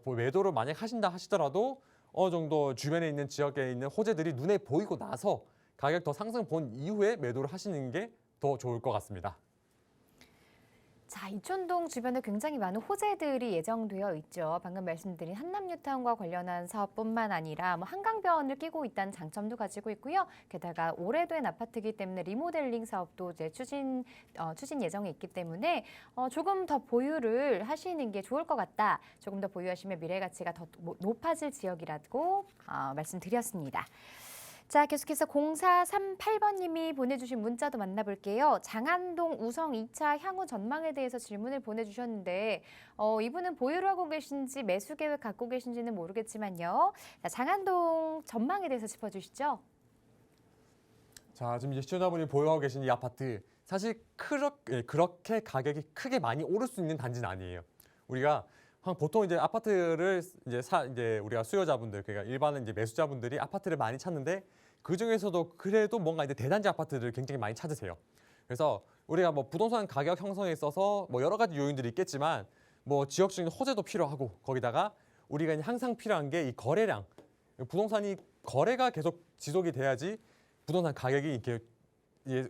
매도를 만약 하신다 하시더라도 어느 정도 주변에 있는 지역에 있는 호재들이 눈에 보이고 나서 가격 더 상승 본 이후에 매도를 하시는 게 더 좋을 것 같습니다. 자, 이촌동 주변에 굉장히 많은 호재들이 예정되어 있죠. 방금 말씀드린 한남뉴타운과 관련한 사업뿐만 아니라 한강변을 끼고 있다는 장점도 가지고 있고요. 게다가 오래된 아파트이기 때문에 리모델링 사업도 이제 추진 예정에 있기 때문에 조금 더 보유를 하시는 게 좋을 것 같다. 조금 더 보유하시면 미래 가치가 더 높아질 지역이라고 말씀드렸습니다. 자, 계속해서 0438번님이 보내주신 문자도 만나볼게요. 장안동 우성 2차 향후 전망에 대해서 질문을 보내주셨는데 이분은 보유를 하고 계신지 매수 계획 갖고 계신지는 모르겠지만요. 자, 장안동 전망에 대해서 짚어주시죠. 자, 지금 이제 시청자분이 보유하고 계신 이 아파트 사실 그렇게 가격이 크게 많이 오를 수 있는 단지는 아니에요. 우리가 보통 이제 아파트를 이제 우리가 수요자분들, 그러니까 일반은 이제 매수자분들이 아파트를 많이 찾는데 그 중에서도 그래도 뭔가 이제 대단지 아파트를 굉장히 많이 찾으세요. 그래서 우리가 뭐 부동산 가격 형성에 있어서 뭐 여러 가지 요인들이 있겠지만 뭐 지역적인 호재도 필요하고 거기다가 우리가 이제 항상 필요한 게 이 거래량, 부동산이 거래가 계속 지속이 돼야지 부동산 가격이 이렇게 이제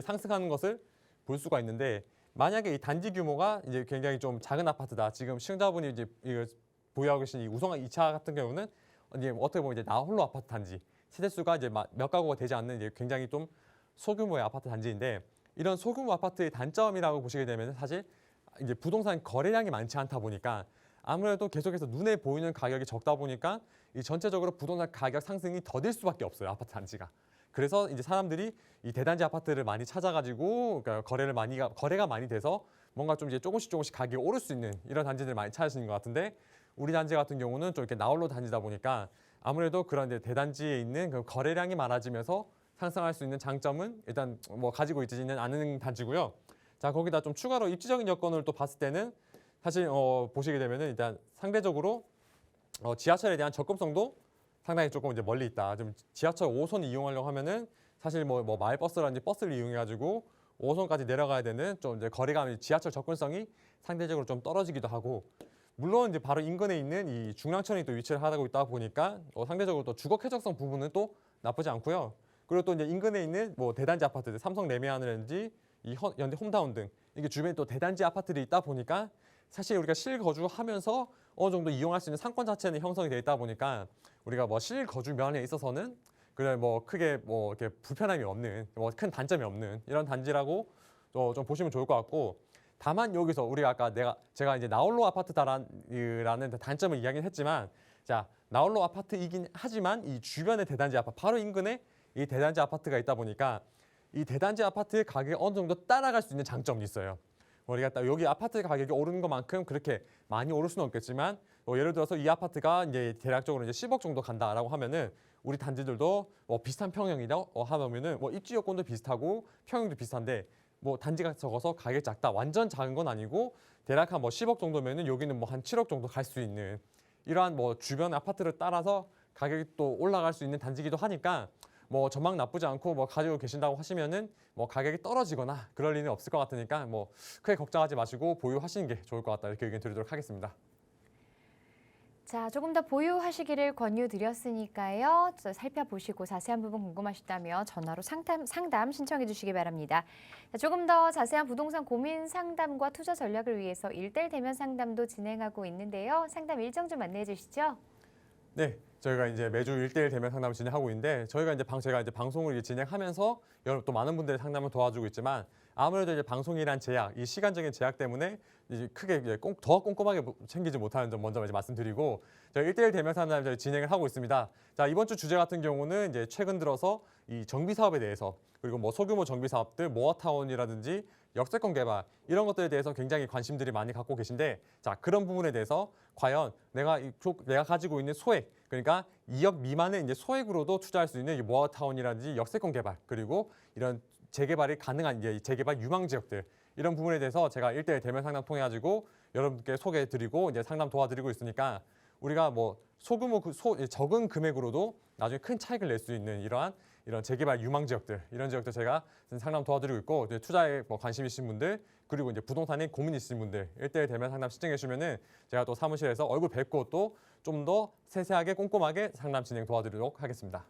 상승하는 것을 볼 수가 있는데. 만약에 이 단지 규모가 이제 굉장히 좀 작은 아파트다. 지금 시청자분이 이제 보유하고 계신 이 우성 2차 같은 경우는 이제 어떻게 보면 이제 나홀로 아파트 단지, 세대수가 이제 몇 가구가 되지 않는 이제 굉장히 좀 소규모의 아파트 단지인데 이런 소규모 아파트의 단점이라고 보시게 되면 사실 이제 부동산 거래량이 많지 않다 보니까 아무래도 계속해서 눈에 보이는 가격이 적다 보니까 이 전체적으로 부동산 가격 상승이 더딜 수밖에 없어요. 아파트 단지가. 그래서 이제 사람들이 이 대단지 아파트를 많이 찾아가지고 그러니까 거래가 많이 돼서 뭔가 좀 이제 조금씩 가격이 오를 수 있는 이런 단지들 많이 찾으시는 것 같은데 우리 단지 같은 경우는 좀 이렇게 나홀로 단지다 보니까 아무래도 그런 이제 대단지에 있는 그 거래량이 많아지면서 상승할 수 있는 장점은 일단 뭐 가지고 있지는 않은 단지고요. 자, 거기다 좀 추가로 입지적인 여건을 또 봤을 때는 사실 보시게 되면은 일단 상대적으로 지하철에 대한 접근성도 상당히 조금 이제 멀리 있다. 좀 지하철 5선 이용하려고 하면은 사실 뭐 마을버스라든지 버스를 이용해가지고 5호선까지 내려가야 되는 좀 이제 거리감이 지하철 접근성이 상대적으로 좀 떨어지기도 하고 물론 이제 바로 인근에 있는 이 중랑천이 또 위치를 하고 있다 보니까 상대적으로 또 주거 쾌적성 부분은 또 나쁘지 않고요. 그리고 또 이제 인근에 있는 뭐 대단지 아파트들 삼성 레미안이라든지 이 현대 홈타운 등 이게 주변에 또 대단지 아파트들이 있다 보니까 사실 우리가 실거주하면서 어느 정도 이용할 수 있는 상권 자체는 형성이 돼 있다 보니까 우리가 뭐 실거주 면에 있어서는 그래 뭐 크게 뭐 이렇게 불편함이 없는 뭐 큰 단점이 없는 이런 단지라고 좀 보시면 좋을 것 같고 다만 여기서 우리가 아까 제가 이제 나홀로 아파트다라는 단점을 이야기는 했지만 자 나홀로 아파트이긴 하지만 이 주변에 대단지 아파트 바로 인근에 이 대단지 아파트가 있다 보니까 이 대단지 아파트의 가격이 어느 정도 따라갈 수 있는 장점이 있어요. 우리가 딱 여기 아파트 가격이 오르는 것만큼 그렇게 많이 오를 수는 없겠지만 예를 들어서 이 아파트가 이제 대략적으로 이제 10억 정도 간다라고 하면은 우리 단지들도 비슷한 평형이다 하면은 입지 여건도 비슷하고 평형도 비슷한데 단지가 적어서 가격이 작다 완전 작은 건 아니고 대략 한 10억 정도면은 여기는 한 7억 정도 갈 수 있는 이러한 주변 아파트를 따라서 가격이 또 올라갈 수 있는 단지기도 하니까 전망 나쁘지 않고 가지고 계신다고 하시면은 가격이 떨어지거나 그럴 리는 없을 것 같으니까 크게 걱정하지 마시고 보유하시는 게 좋을 것 같다 이렇게 의견 드리도록 하겠습니다. 자, 조금 더 보유하시기를 권유드렸으니까요. 살펴보시고 자세한 부분 궁금하시다면 전화로 상담 신청해 주시기 바랍니다. 자, 조금 더 자세한 부동산 고민 상담과 투자 전략을 위해서 1:1 대면 상담도 진행하고 있는데요. 상담 일정 좀 안내해 주시죠. 네, 저희가 이제 매주 1:1 대면 상담을 진행하고 있는데 제가 이제 방송을 진행하면서 또 많은 분들의 상담을 도와주고 있지만 아무래도 이제 방송이란 제약, 이 시간적인 제약 때문에 이제 크게 이제 더 꼼꼼하게 챙기지 못하는 점 먼저 이제 말씀드리고 저희 1:1 대면 상담을 진행을 하고 있습니다. 자, 이번 주 주제 같은 경우는 이제 최근 들어서 이 정비 사업에 대해서 그리고 소규모 정비 사업들, 모아타운이라든지 역세권 개발 이런 것들에 대해서 굉장히 관심들이 많이 갖고 계신데 자, 그런 부분에 대해서 과연 내가 가지고 있는 소액 그러니까 2억 미만의 이제 소액으로도 투자할 수 있는 모아타운이라든지 역세권 개발 그리고 이런 재개발이 가능한 이제 재개발 유망 지역들 이런 부분에 대해서 제가 1:1 대면 상담 통해 가지고 여러분께 소개해드리고 이제 상담 도와드리고 있으니까 우리가 소규모 적은 금액으로도 나중에 큰 차익을 낼 수 있는 이런 재개발 유망 지역들 이런 지역들 제가 상담 도와드리고 있고 투자에 관심 있으신 분들 그리고 이제 부동산에 고민 있으신 분들 1:1 대면 상담 신청해 주시면은 제가 또 사무실에서 얼굴 뵙고 또 좀 더 세세하게 꼼꼼하게 상담 진행 도와드리도록 하겠습니다.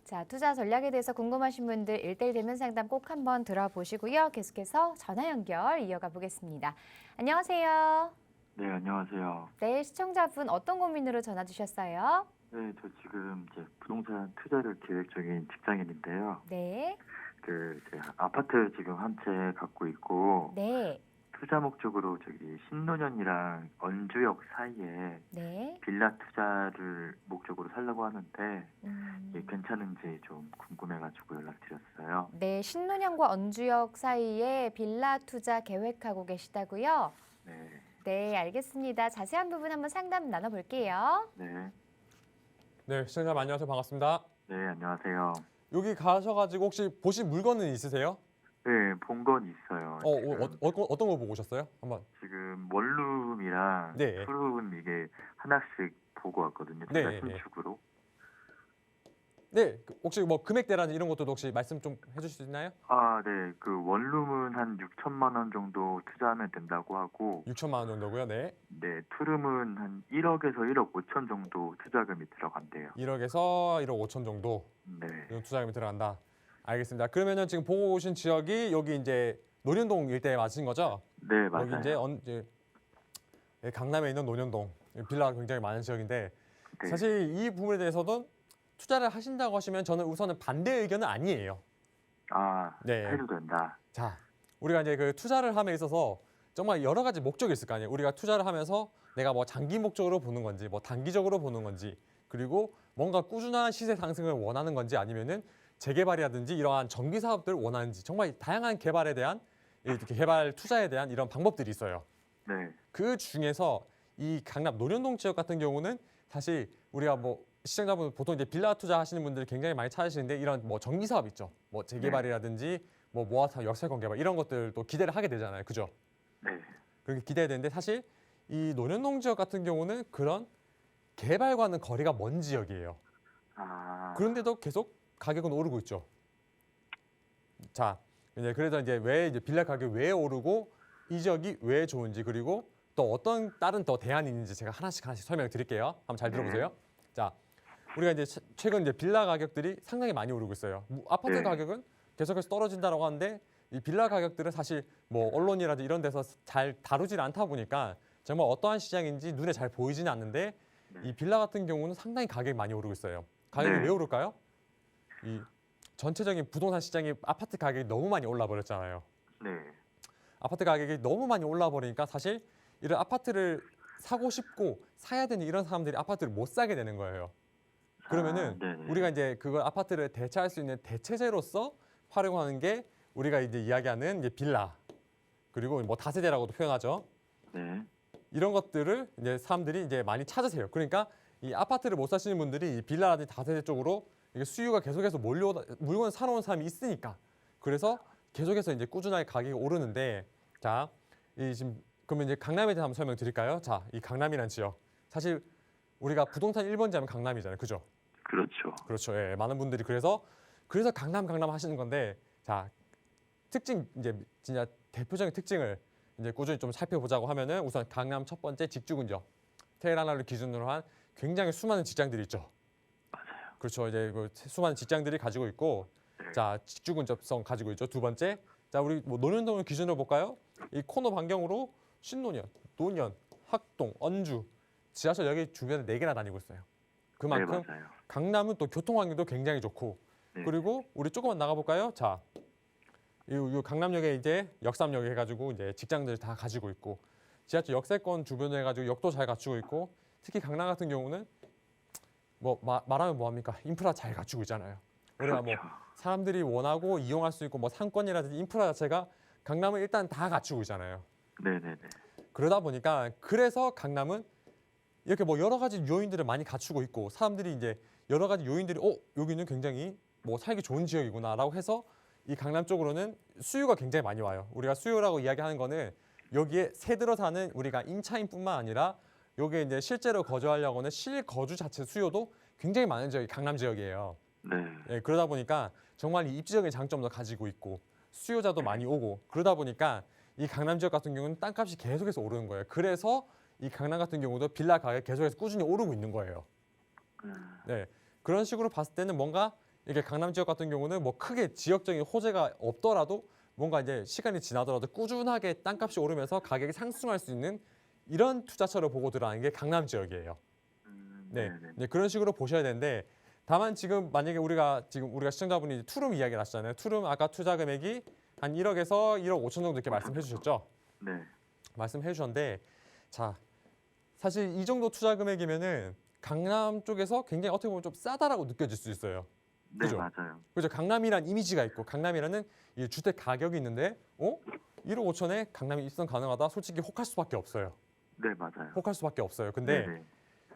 자, 투자 전략에 대해서 궁금하신 분들 1대1 대면 상담 꼭 한번 들어보시고요. 계속해서 전화 연결 이어가 보겠습니다. 안녕하세요. 네, 안녕하세요. 네, 시청자분 어떤 고민으로 전화 주셨어요? 네, 저 지금 이제 부동산 투자를 계획 중인 직장인인데요. 네, 이제 아파트 지금 한 채 갖고 있고 네, 투자 목적으로 저기 신논현이랑 언주역 사이에 네. 빌라 투자를 목적으로 살려고 하는데 이게 음, 괜찮은지 좀 궁금해가지고 연락드렸어요. 네, 신논현과 언주역 사이에 빌라 투자 계획하고 계시다고요? 네, 네, 알겠습니다. 자세한 부분 한번 상담 나눠볼게요. 네, 네, 시청자님 안녕하세요. 반갑습니다. 네, 안녕하세요. 여기 가셔가지고 혹시 보신 물건은 있으세요? 네, 본 건 있어요. 지금, 어떤 거 보고 오셨어요? 한번. 지금 원룸이랑 네. 투룸 이게 하나씩 보고 왔거든요. 네, 제가 네. 신축으로. 네, 혹시 뭐 금액대라든지 이런 것도 혹시 말씀 좀 해주실 수 있나요? 아, 네. 그 원룸은 한 6천만 원 정도 투자하면 된다고 하고, 6천만 원 정도고요. 네, 네, 투룸은 한 1억에서 1억 5천 정도 투자금이 들어간대요. 1억에서 1억 5천 정도 네, 이런 투자금이 들어간다. 알겠습니다. 그러면은 지금 보고 오신 지역이 여기 이제 논현동 일대에 맞으신 거죠? 네, 맞아요. 여기 이제 강남에 있는 논현동 빌라가 굉장히 많은 지역인데 네. 사실 이 부분에 대해서도 투자를 하신다고 하시면 저는 우선은 반대 의견은 아니에요. 아, 네. 해도 된다. 자, 우리가 이제 그 투자를 함에 있어서 정말 여러 가지 목적이 있을 거 아니에요. 우리가 투자를 하면서 내가 뭐 장기 목적으로 보는 건지, 뭐 단기적으로 보는 건지, 그리고 뭔가 꾸준한 시세 상승을 원하는 건지 아니면은 재개발이라든지 이러한 정비 사업들을 원하는지 정말 다양한 개발에 대한 이렇게 개발 투자에 대한 이런 방법들이 있어요. 네, 그 중에서 이 강남 논현동 지역 같은 경우는 사실 우리가 뭐 시청자분 보통 이제 빌라 투자하시는 분들 굉장히 많이 찾으시는데 이런 뭐 정비 사업 있죠. 뭐 재개발이라든지 뭐 모아타 역세권 개발 이런 것들도 기대를 하게 되잖아요. 그죠? 네, 그렇게 기대되는데 사실 이 논현동 지역 같은 경우는 그런 개발과는 거리가 먼 지역이에요. 아, 그런데도 계속 가격은 오르고 있죠. 자, 이제 그래서 이제 왜 이제 빌라 가격이 왜 오르고 이 지역이 왜 좋은지 그리고 또 어떤 다른 더 대안이 있는지 제가 하나씩 설명을 드릴게요. 한번 잘 들어보세요. 자, 우리가 이제 최근 이제 빌라 가격들이 상당히 많이 오르고 있어요. 아파트 네. 가격은 계속해서 떨어진다라고 하는데 이 빌라 가격들은 사실 뭐 언론이라든지 이런 데서 잘 다루질 않다 보니까 정말 어떠한 시장인지 눈에 잘 보이지는 않는데 이 빌라 같은 경우는 상당히 가격이 많이 오르고 있어요. 가격이 네. 왜 오를까요? 이 전체적인 부동산 시장이 아파트 가격이 너무 많이 올라 버렸잖아요. 네, 아파트 가격이 너무 많이 올라 버리니까 사실 이런 아파트를 사고 싶고 사야 되는 이런 사람들이 아파트를 못 사게 되는 거예요. 그러면은 아, 네네. 우리가 이제 그걸 아파트를 대체할 수 있는 대체재로서 활용하는 게 우리가 이제 이야기하는 이제 빌라 그리고 뭐 다세대라고도 표현하죠. 네, 이런 것들을 이제 사람들이 이제 많이 찾으세요. 그러니까 이 아파트를 못 사시는 분들이 이 빌라라든지 다세대 쪽으로 이게 수요가 계속해서 물건을 사놓은 사람이 있으니까 그래서 계속해서 이제 꾸준하게 가격이 오르는데 자, 이 지금 그러면 이제 강남에 대해서 한번 설명드릴까요? 자, 이 강남이라는 지역 사실 우리가 부동산 1번지 하면 강남이잖아요. 그죠? 그렇죠. 그렇죠. 예, 많은 분들이 그래서 강남 하시는 건데 자, 특징 이제 진짜 대표적인 특징을 이제 꾸준히 좀 살펴보자고 하면은 우선 강남 첫 번째 직주근접 테헤란을 기준으로 한 굉장히 수많은 직장들이 있죠. 맞아요. 그렇죠. 이제 그 수많은 직장들이 가지고 있고 네. 자, 직주근접성 가지고 있죠. 두 번째. 자, 우리 뭐 논현동을 기준으로 볼까요? 이 코너 반경으로 신논현, 논현, 학동, 언주 지하철 여기 주변에 4개나 다니고 있어요. 그만큼 네, 맞아요. 강남은 또 교통 환경도 굉장히 좋고 네. 그리고 우리 조금만 나가 볼까요? 자, 이 강남역에 이제 역삼역 해가지고 이제 직장들 다 가지고 있고 지하철 역세권 주변에 해가지고 역도 잘 갖추고 있고 특히 강남 같은 경우는 뭐 말하면 뭐합니까? 인프라 잘 갖추고 있잖아요. 우리가 뭐 그렇죠. 사람들이 원하고 이용할 수 있고 뭐 상권이라든지 인프라 자체가 강남은 일단 다 갖추고 있잖아요. 네네네. 그러다 보니까 그래서 강남은 이렇게 뭐 여러 가지 요인들을 많이 갖추고 있고 사람들이 이제 여러 가지 요인들이 여기는 굉장히 뭐 살기 좋은 지역이구나라고 해서 이 강남 쪽으로는 수요가 굉장히 많이 와요. 우리가 수요라고 이야기하는 거는 여기에 새들어 사는 우리가 임차인뿐만 아니라 여기에 이제 실제로 거주하려고는 실거주 자체 수요도 굉장히 많은 지역이 강남 지역이에요. 네. 예, 그러다 보니까 정말 이 입지적인 장점도 가지고 있고 수요자도 많이 오고 그러다 보니까 이 강남 지역 같은 경우는 땅값이 계속해서 오르는 거예요. 그래서 이 강남 같은 경우도 빌라 가격이 계속해서 꾸준히 오르고 있는 거예요. 네, 그런 식으로 봤을 때는 뭔가 이게 강남 지역 같은 경우는 뭐 크게 지역적인 호재가 없더라도 뭔가 이제 시간이 지나더라도 꾸준하게 땅값이 오르면서 가격이 상승할 수 있는 이런 투자처를 보고 들어가는 게 강남 지역이에요. 네, 네네. 네, 그런 식으로 보셔야 되는데 다만 지금 만약에 우리가 시청자분이 투룸 이야기를 하시잖아요. 투룸 아까 투자 금액이 한 1억에서 1억 5천 정도 이렇게 말씀해 주셨죠? 네. 말씀해 주셨는데 자 사실 이 정도 투자 금액이면은 강남 쪽에서 굉장히 어떻게 보면 좀 싸다라고 느껴질 수 있어요. 네, 그죠? 맞아요. 그죠? 강남이란 이미지가 있고 강남이라는 이 주택 가격이 있는데 1억 5천에 강남이 입성 가능하다? 솔직히 혹할 수밖에 없어요. 네, 맞아요. 혹할 수밖에 없어요. 근데 네네.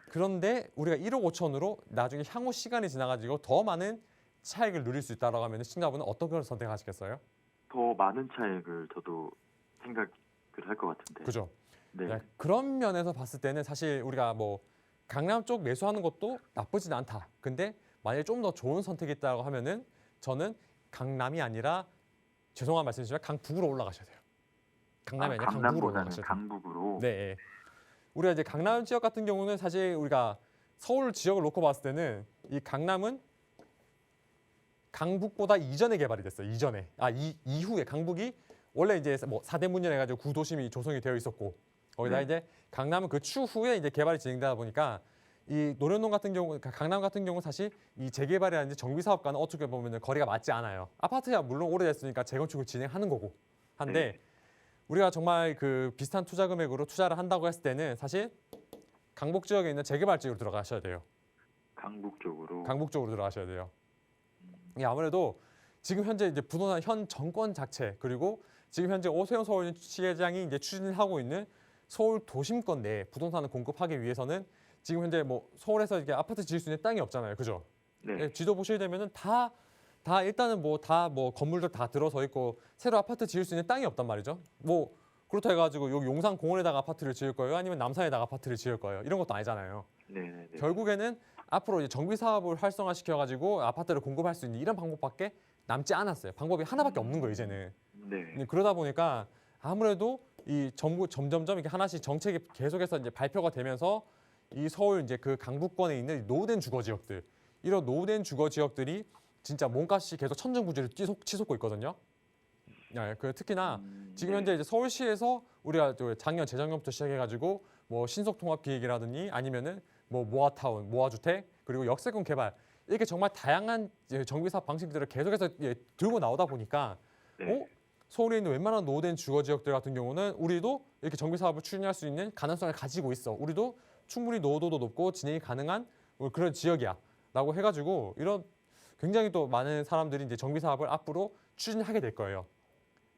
그런데 우리가 1억 5천으로 나중에 향후 시간이 지나가지고 더 많은 차익을 누릴 수 있다라고 하면 시청자분은 어떤 걸 선택하시겠어요? 더 많은 차익을 저도 생각을 할 것 같은데. 그죠? 네. 네, 그런 면에서 봤을 때는 사실 우리가 뭐 강남 쪽 매수하는 것도 나쁘진 않다. 근데 만약에 좀 더 좋은 선택이 있다고 하면은 저는 강남이 아니라 죄송한 말씀이지만 강북으로 올라가셔야 돼요. 강남이 아니라 강북으로 강남보다는 올라가셔야 돼요. 강북으로. 네. 예. 우리가 이제 강남 지역 같은 경우는 사실 우리가 서울 지역을 놓고 봤을 때는 이 강남은 강북보다 이전에 개발이 됐어요. 이전에. 이후에 강북이 원래 이제 뭐 사대문이라 해가지고 구도심이 조성이 되어 있었고 거기다 네. 이제 강남은 그 추후에 이제 개발이 진행되다 보니까 이 노련동 같은 경우, 강남 같은 경우 사실 이 재개발이라든지 정비 사업과는 어떻게 보면 거리가 맞지 않아요. 아파트야 물론 오래됐으니까 재건축을 진행하는 거고 한데 우리가 정말 그 비슷한 투자 금액으로 투자를 한다고 했을 때는 사실 강북 지역에 있는 재개발 지역으로 들어가셔야 돼요. 강북 쪽으로. 강북 쪽으로 들어가셔야 돼요. 이게 아무래도 지금 현재 이제 부동산 현 정권 자체 그리고 지금 현재 오세훈 서울시장이 이제 추진하고 있는 서울 도심권 내 부동산을 공급하기 위해서는 지금 현재 뭐 서울에서 이게 아파트 지을 수 있는 땅이 없잖아요, 그죠? 네. 예, 지도 보시게 되면은 다 일단은 뭐 건물들 다 들어서 있고 새로 아파트 지을 수 있는 땅이 없단 말이죠. 뭐 그렇다 해가지고 여기 용산 공원에다가 아파트를 지을 거예요, 아니면 남산에다가 아파트를 지을 거예요, 이런 것도 아니잖아요. 네네네. 결국에는 앞으로 이제 정비 사업을 활성화시켜가지고 아파트를 공급할 수 있는 이런 방법밖에 남지 않았어요. 방법이 하나밖에 없는 거예요, 이제는. 네. 그러다 보니까 아무래도 이 정부 점점점 이렇게 하나씩 정책이 계속해서 이제 발표가 되면서 이 서울 이제 그 강북권에 있는 노후된 주거 지역들 이런 노후된 주거 지역들이 진짜 몸값이 계속 천정부지를 치솟고 있거든요. 네, 그 특히나 지금 현재 이제 서울시에서 우리가 또 작년 재작년부터 시작해가지고 뭐 신속통합기획이라든지 아니면은 뭐 모아타운, 모아주택 그리고 역세권 개발 이렇게 정말 다양한 정비사업 방식들을 계속해서 들고 나오다 보니까 네. 서울에 있는 웬만한 노후된 주거 지역들 같은 경우는 우리도 이렇게 정비 사업을 추진할 수 있는 가능성을 가지고 있어. 우리도 충분히 노후도도 높고 진행이 가능한 그런 지역이야라고 해가지고 이런 굉장히 또 많은 사람들이 이제 정비 사업을 앞으로 추진하게 될 거예요.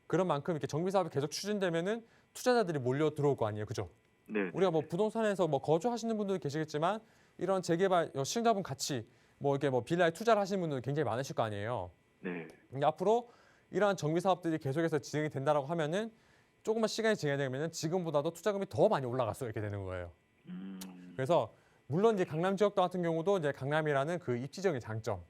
그런 만큼 이렇게 정비 사업이 계속 추진되면은 투자자들이 몰려 들어올 거 아니에요, 그죠? 네. 우리가 뭐 부동산에서 뭐 거주하시는 분들 계시겠지만 이런 재개발 시청자분 같이 뭐 이렇게 뭐 빌라에 투자를 하시는 분들 굉장히 많으실 거 아니에요. 네. 근데 앞으로 이러한 정비 사업들이 계속해서 진행이 된다라고 하면은 조금만 시간이 지나면은 지금보다도 투자금이 더 많이 올라갈 수 있게 되는 거예요. 그래서 물론 이제 강남 지역 같은 경우도 이제 강남이라는 그 입지적인 장점,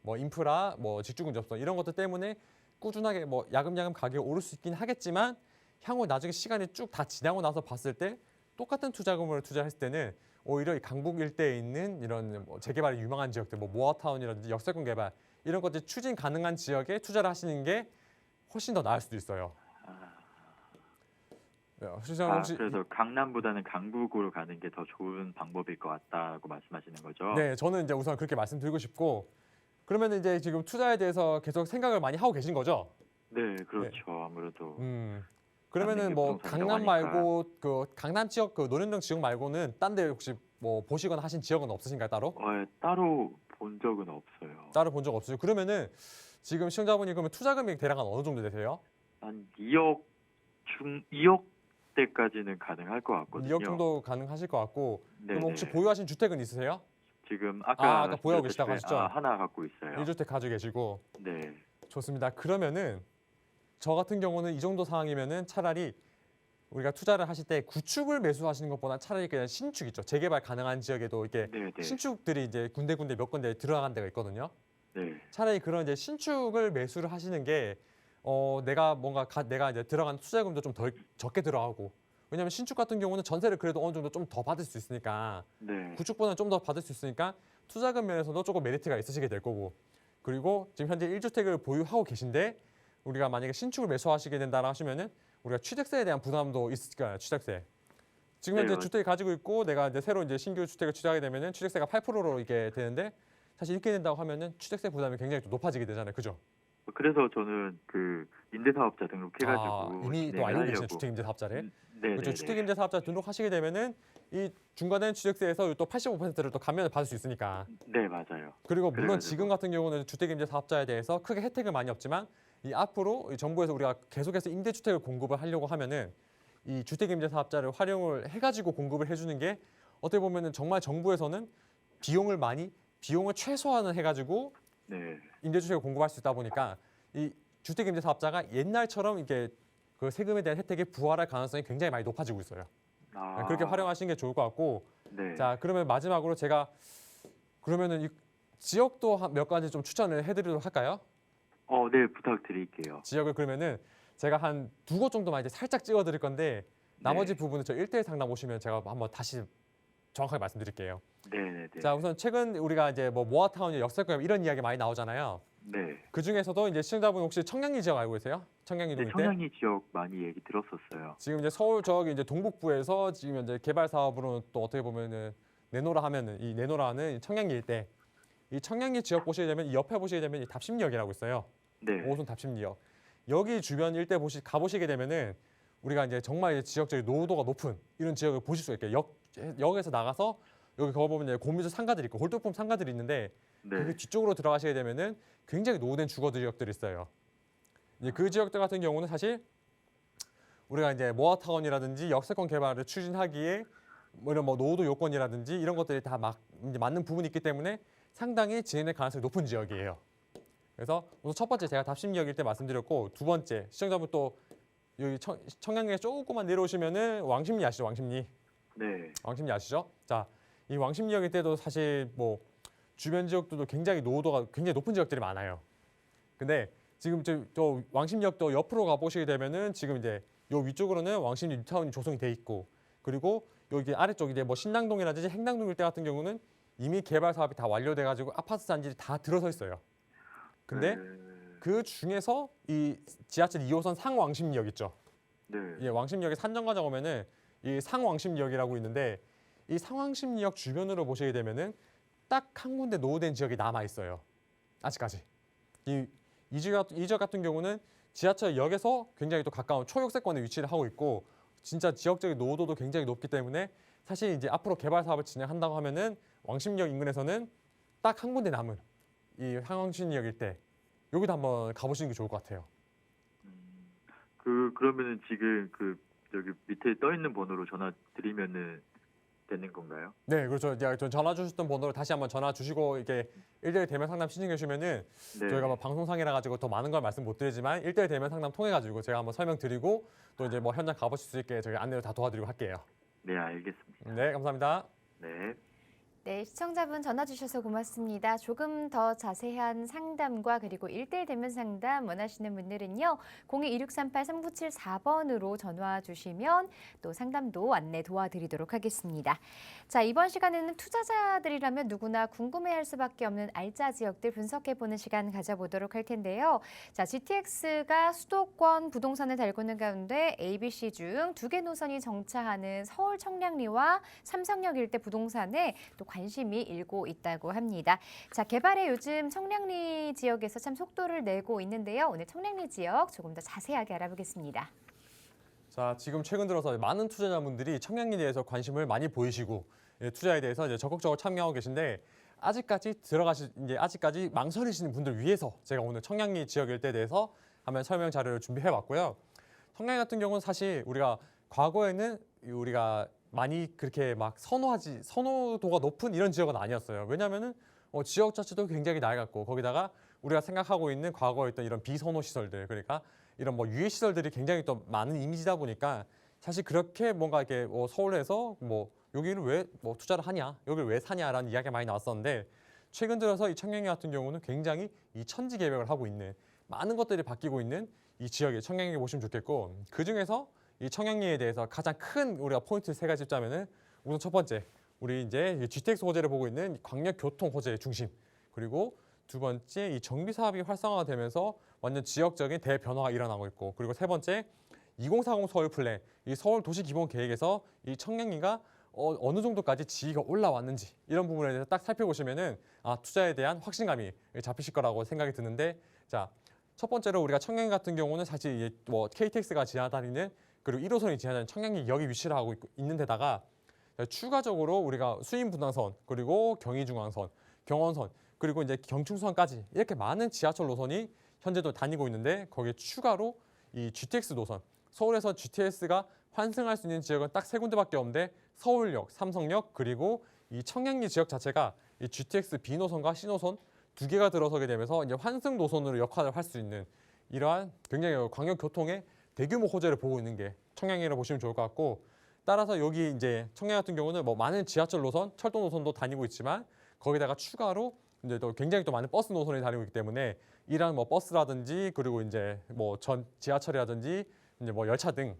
뭐 인프라, 뭐 직주근 접선 이런 것들 때문에 꾸준하게 뭐 야금야금 가격이 오를 수 있긴 하겠지만 향후 나중에 시간이 쭉 다 지나고 나서 봤을 때 똑같은 투자금을 투자했을 때는 오히려 이 강북 일대에 있는 이런 뭐 재개발이 유망한 지역들, 뭐 모아타운이라든지 역세권 개발 이런 것들 추진 가능한 지역에 투자를 하시는 게 훨씬 더 나을 수도 있어요. 시장 혹시 그래서 강남보다는 강북으로 가는 게 더 좋은 방법일 것 같다고 말씀하시는 거죠? 네, 저는 이제 우선 그렇게 말씀드리고 싶고 그러면 이제 지금 투자에 대해서 계속 생각을 많이 하고 계신 거죠? 네, 그렇죠. 아무래도 그러면은 뭐 부동산이라고 강남 하니까. 말고 그 강남 지역 그 노년동 지역 말고는 딴 데 혹시 뭐 보시거나 하신 지역은 없으신가요, 따로? 따로 본 적은 없어요. 따로 본 적 없으시고 그러면은 지금 시청자분이 그러면 투자 금액 대략 한 어느 정도 되세요? 한 2억대까지는 가능할 것 같거든요. 2억 정도 가능하실 것 같고 네네. 그럼 혹시 보유하신 주택은 있으세요? 지금 아까 보유하고 계시다고 말씀드렸듯이, 하셨죠? 하나 갖고 있어요. 1주택 가지고 계시고 네. 좋습니다. 그러면은 저 같은 경우는 이 정도 상황이면은 차라리 우리가 투자를 하실 때 구축을 매수하시는 것보다 차라리 그냥 신축 있죠. 재개발 가능한 지역에도 이렇게 네, 네. 신축들이 이제 군데군데 몇 군데 들어간 데가 있거든요. 네. 차라리 그런 이제 신축을 매수를 하시는 게 내가 내가 이제 들어간 투자금도 좀 덜 적게 들어가고 왜냐하면 신축 같은 경우는 전세를 그래도 어느 정도 좀 더 받을 수 있으니까 네. 구축보다는 좀 더 받을 수 있으니까 투자금 면에서도 조금 메리트가 있으시게 될 거고 그리고 지금 현재 1주택을 보유하고 계신데 우리가 만약에 신축을 매수하시게 된다고 하시면은 우리가 취득세에 대한 부담도 있을까요? 취득세. 지금 현재 네, 주택을 가지고 있고 내가 이제 새로 이제 신규 주택을 취득하게 되면은 취득세가 8%로 이게 되는데 사실 이렇게 된다고 하면은 취득세 부담이 굉장히 좀 높아지게 되잖아요. 그죠? 그래서 저는 그 임대사업자 등록해가지고 이미 또 진행을 알고 계시네 하려고. 주택임대사업자를. 네, 그렇죠. 주택임대사업자 등록하시게 되면은 이 중과된 취득세에서 또 85%를 또 감면을 받을 수 있으니까. 네, 맞아요. 그리고 물론 그래가지고. 지금 같은 경우는 주택임대사업자에 대해서 크게 혜택은 많이 없지만 이 앞으로 이 정부에서 우리가 계속해서 임대주택을 공급을 하려고 하면은 이 주택임대사업자를 활용을 해가지고 공급을 해주는 게 어떻게 보면은 정말 정부에서는 비용을 최소화는 해가지고 네. 임대주택을 공급할 수 있다 보니까 이 주택임대사업자가 옛날처럼 이게 그 세금에 대한 혜택이 부활할 가능성이 굉장히 많이 높아지고 있어요. 아, 그렇게 활용하시는 게 좋을 것 같고. 네. 자, 그러면 마지막으로 제가 그러면은 이 지역도 몇 가지 좀 추천을 해드리도록 할까요? 네, 부탁드릴게요. 지역을 그러면은 제가 한 2곳 정도만 이제 살짝 찍어드릴 건데 나머지 네. 부분은 저 1대1 상담 오시면 제가 한번 다시 정확하게 말씀드릴게요. 네, 네, 네. 자, 우선 최근 우리가 이제 뭐 모아타운이 역세권 이런 이야기 많이 나오잖아요. 네. 그 중에서도 이제 시청자분 혹시 청량리 지역 알고 계세요? 청량리 네, 동일 때 청량리 지역 많이 얘기 들었었어요. 지금 이제 서울 저기 이제 동북부에서 지금 이제 개발 사업으로 또 어떻게 보면은 내노라 하면은 이 내노라는 청량리 일대 이 청량리 지역 보시게 되면 이 옆에 보시게 되면 이 답심리역이라고 있어요. 네. 5호선 답심리역. 여기 주변 일대 가보시게 되면은 우리가 이제 정말 이제 지역적인 노후도가 높은 이런 지역을 보실 수 있게 역에서 나가서 여기 거기 보면 이제 고미주 상가들이 있고 홀도품 상가들이 있는데 네. 그 뒤쪽으로 들어가시게 되면은 굉장히 노후된 주거 지역들이 있어요. 이제 그 지역들 같은 경우는 사실 우리가 이제 모아타운이라든지 역세권 개발을 추진하기에 뭐 이런 뭐 노후도 요건이라든지 이런 것들이 다 막 이제 맞는 부분이 있기 때문에 상당히 진행될 가능성이 높은 지역이에요. 그래서 우선 첫 번째 제가 답심리역일 때 말씀드렸고 두 번째 시청자분 또 여기 청량리에 조금만 내려오시면은 왕십리 아시죠? 왕십리. 네. 왕십리 아시죠? 자, 이 왕십리역일 때도 사실 뭐 주변 지역들도 굉장히 노후도가 굉장히 높은 지역들이 많아요. 근데 지금 저 왕십리역도 옆으로 가보시게 되면은 지금 이제 요 위쪽으로는 왕십리 뉴타운이 조성이 돼 있고 그리고 여기 아래쪽 이제 뭐 신당동이라든지 행당동 일대 같은 경우는 이미 개발 사업이 다 완료돼 가지고 아파트 단지들이 다 들어서 있어요. 근데 네. 그 중에서 이 지하철 2호선 상왕십리역 있죠. 네. 예, 왕십리역에 산정과정 오면은 이 상왕십리역이라고 있는데 이 상왕십리역 주변으로 보시게 되면은 딱 한 군데 노후된 지역이 남아 있어요. 아직까지. 이 지역 같은 경우는 지하철역에서 굉장히 또 가까운 초역세권에 위치를 하고 있고 진짜 지역적인 노후도도 굉장히 높기 때문에 사실 이제 앞으로 개발 사업을 진행한다고 하면은 왕십리역 인근에서는 딱 한 군데 남은 이 상왕십리역 일대 여기도 한번 가보시는 게 좋을 것 같아요. 그러면은 지금 그 여기 밑에 떠 있는 번호로 전화 드리면은 되는 건가요? 네, 그렇죠. 이제 전화 주셨던 번호로 다시 한번 전화 주시고 이렇게 1대1 대면 상담 신청해 주시면은 네. 저희가 뭐 방송상이라 가지고 더 많은 걸 말씀 못 드리지만 1대1 대면 상담 통해 가지고 제가 한번 설명드리고 또 이제 뭐 현장 가보실 수 있게 저희 안내를 다 도와드리고 할게요. 네, 알겠습니다. 네, 감사합니다. 네. 네, 시청자분 전화 주셔서 고맙습니다. 조금 더 자세한 상담과 그리고 1대1 대면 상담 원하시는 분들은요. 02-2638-3974번으로 전화 주시면 또 상담도 안내 도와드리도록 하겠습니다. 자, 이번 시간에는 투자자들이라면 누구나 궁금해할 수밖에 없는 알짜 지역들 분석해보는 시간 가져보도록 할 텐데요. 자, GTX가 수도권 부동산을 달구는 가운데 ABC 중 2개 노선이 정차하는 서울 청량리와 삼성역 일대 부동산에 또 관심이 일고 있다고 합니다. 자, 개발에 요즘 청량리 지역에서 참 속도를 내고 있는데요. 오늘 청량리 지역 조금 더 자세하게 알아보겠습니다. 자, 지금 최근 들어서 많은 투자자분들이 청량리에 대해서 관심을 많이 보이시고 투자에 대해서 이제 적극적으로 참여하고 계신데 아직까지 망설이시는 분들 위해서 제가 오늘 청량리 지역 일대에 대해서 한번 설명 자료를 준비해 봤고요. 청량리 같은 경우는 사실 우리가 과거에는 우리가 많이 그렇게 막 선호도가 높은 이런 지역은 아니었어요. 왜냐하면은 지역 자체도 굉장히 낡았고 거기다가 우리가 생각하고 있는 과거에 있던 이런 비선호 시설들 그러니까 이런 뭐 유해 시설들이 굉장히 또 많은 이미지다 보니까 사실 그렇게 뭔가 이렇게 서울에서 뭐 여기를 왜 뭐 투자를 하냐, 여기를 왜 사냐라는 이야기가 많이 나왔었는데 최근 들어서 이 청량리 같은 경우는 굉장히 이 천지 개벽을 하고 있는 많은 것들이 바뀌고 있는 이 지역에 청량리 보시면 좋겠고 그 중에서 이 청량리에 대해서 가장 큰 우리가 포인트 세 가지 잡자면은 우선 첫 번째 우리 이제 GTX 호재를 보고 있는 광역교통 호재의 중심 그리고 두 번째, 이 정비 사업이 활성화되면서 완전 지역적인 대변화가 일어나고 있고, 그리고 세 번째, 2040 서울 플랜, 이 서울 도시 기본 계획에서 이 청량리가 어느 정도까지 지위가 올라왔는지 이런 부분에 대해서 딱 살펴보시면은 투자에 대한 확신감이 잡히실 거라고 생각이 드는데, 자, 첫 번째로 우리가 청량리 같은 경우는 사실 이게 뭐 KTX가 지나다니는 그리고 1호선이 지나다니는 청량리 역이 위치를 하고 있는 데다가 추가적으로 우리가 수인분당선 그리고 경의중앙선, 경원선 그리고 이제 경충선까지 이렇게 많은 지하철 노선이 현재도 다니고 있는데, 거기에 추가로 이 GTX 노선, 서울에서 GTX가 환승할 수 있는 지역은 딱 세 군데밖에 없는데 서울역, 삼성역 그리고 이 청량리 지역 자체가 이 GTX B 노선과 C 노선 두 개가 들어서게 되면서 이제 환승 노선으로 역할을 할 수 있는 이러한 굉장히 광역 교통의 대규모 호재를 보고 있는 게 청량리라고 보시면 좋을 것 같고, 따라서 여기 이제 청량 같은 경우는 뭐 많은 지하철 노선, 철도 노선도 다니고 있지만 거기다가 추가로 이제 또 굉장히 또 많은 버스 노선이 다니고 있기 때문에 이러한 뭐 버스라든지 그리고 이제 뭐 전 지하철이라든지 이제 뭐 열차 등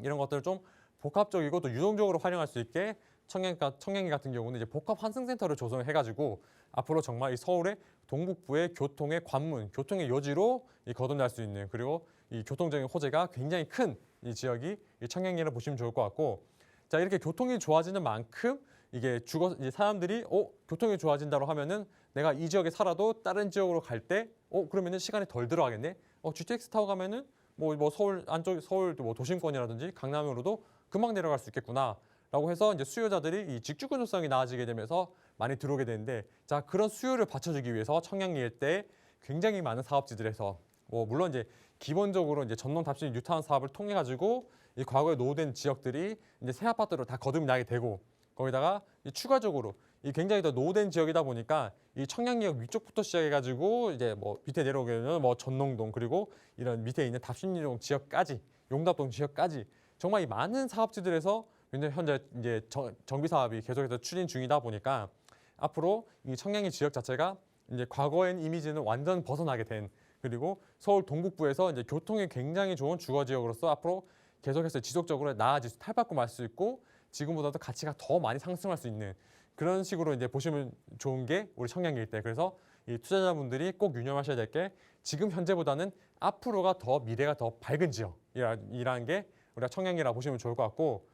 이런 것들을 좀 복합적이고 또 유동적으로 활용할 수 있게 청량리 같은 경우는 이제 복합 환승센터를 조성을 해가지고 앞으로 정말 이 서울의 동북부의 교통의 관문, 교통의 요지로 거듭날 수 있는, 그리고 이 교통적인 호재가 굉장히 큰 이 지역이 이 청량리를 보시면 좋을 것 같고, 자, 이렇게 교통이 좋아지는 만큼 이게 이제 사람들이 교통이 좋아진다고 하면은 내가 이 지역에 살아도 다른 지역으로 갈 때 그러면은 시간이 덜 들어가겠네. GTX 타고 가면은 뭐 서울 안쪽, 서울 뭐 도심권이라든지 강남으로도 금방 내려갈 수 있겠구나라고 해서 이제 수요자들이 이 직주 근접성이 나아지게 되면서 많이 들어오게 되는데, 자, 그런 수요를 받쳐주기 위해서 청량리 일대에 굉장히 많은 사업지들에서 뭐 물론 이제 기본적으로 이제 전동 답실 뉴타운 사업을 통해 가지고 이 과거에 노후된 지역들이 이제 새 아파트로 다 거듭이 나게 되고, 거기다가 이 추가적으로 이 굉장히 더 노후된 지역이다 보니까 이 청량리역 위쪽부터 시작해가지고 이제 뭐 밑에 내려오게 되면 뭐 전농동 그리고 이런 밑에 있는 답신리동 지역까지, 용답동 지역까지 정말 이 많은 사업지들에서 현재 이제 정비 사업이 계속해서 추진 중이다 보니까 앞으로 이 청량리 지역 자체가 이제 과거의 이미지는 완전 벗어나게 된, 그리고 서울 동북부에서 이제 교통이 굉장히 좋은 주거 지역으로서 앞으로 계속해서 지속적으로 나아질 탈바꿈 할 수 있고 지금보다도 가치가 더 많이 상승할 수 있는 그런 식으로 이제 보시면 좋은 게 우리 청량리 일대. 그래서 이 투자자분들이 꼭 유념하셔야 될 게 지금 현재보다는 앞으로가 더 미래가 더 밝은 지역이라는 게 우리가 청량리라 보시면 좋을 것 같고,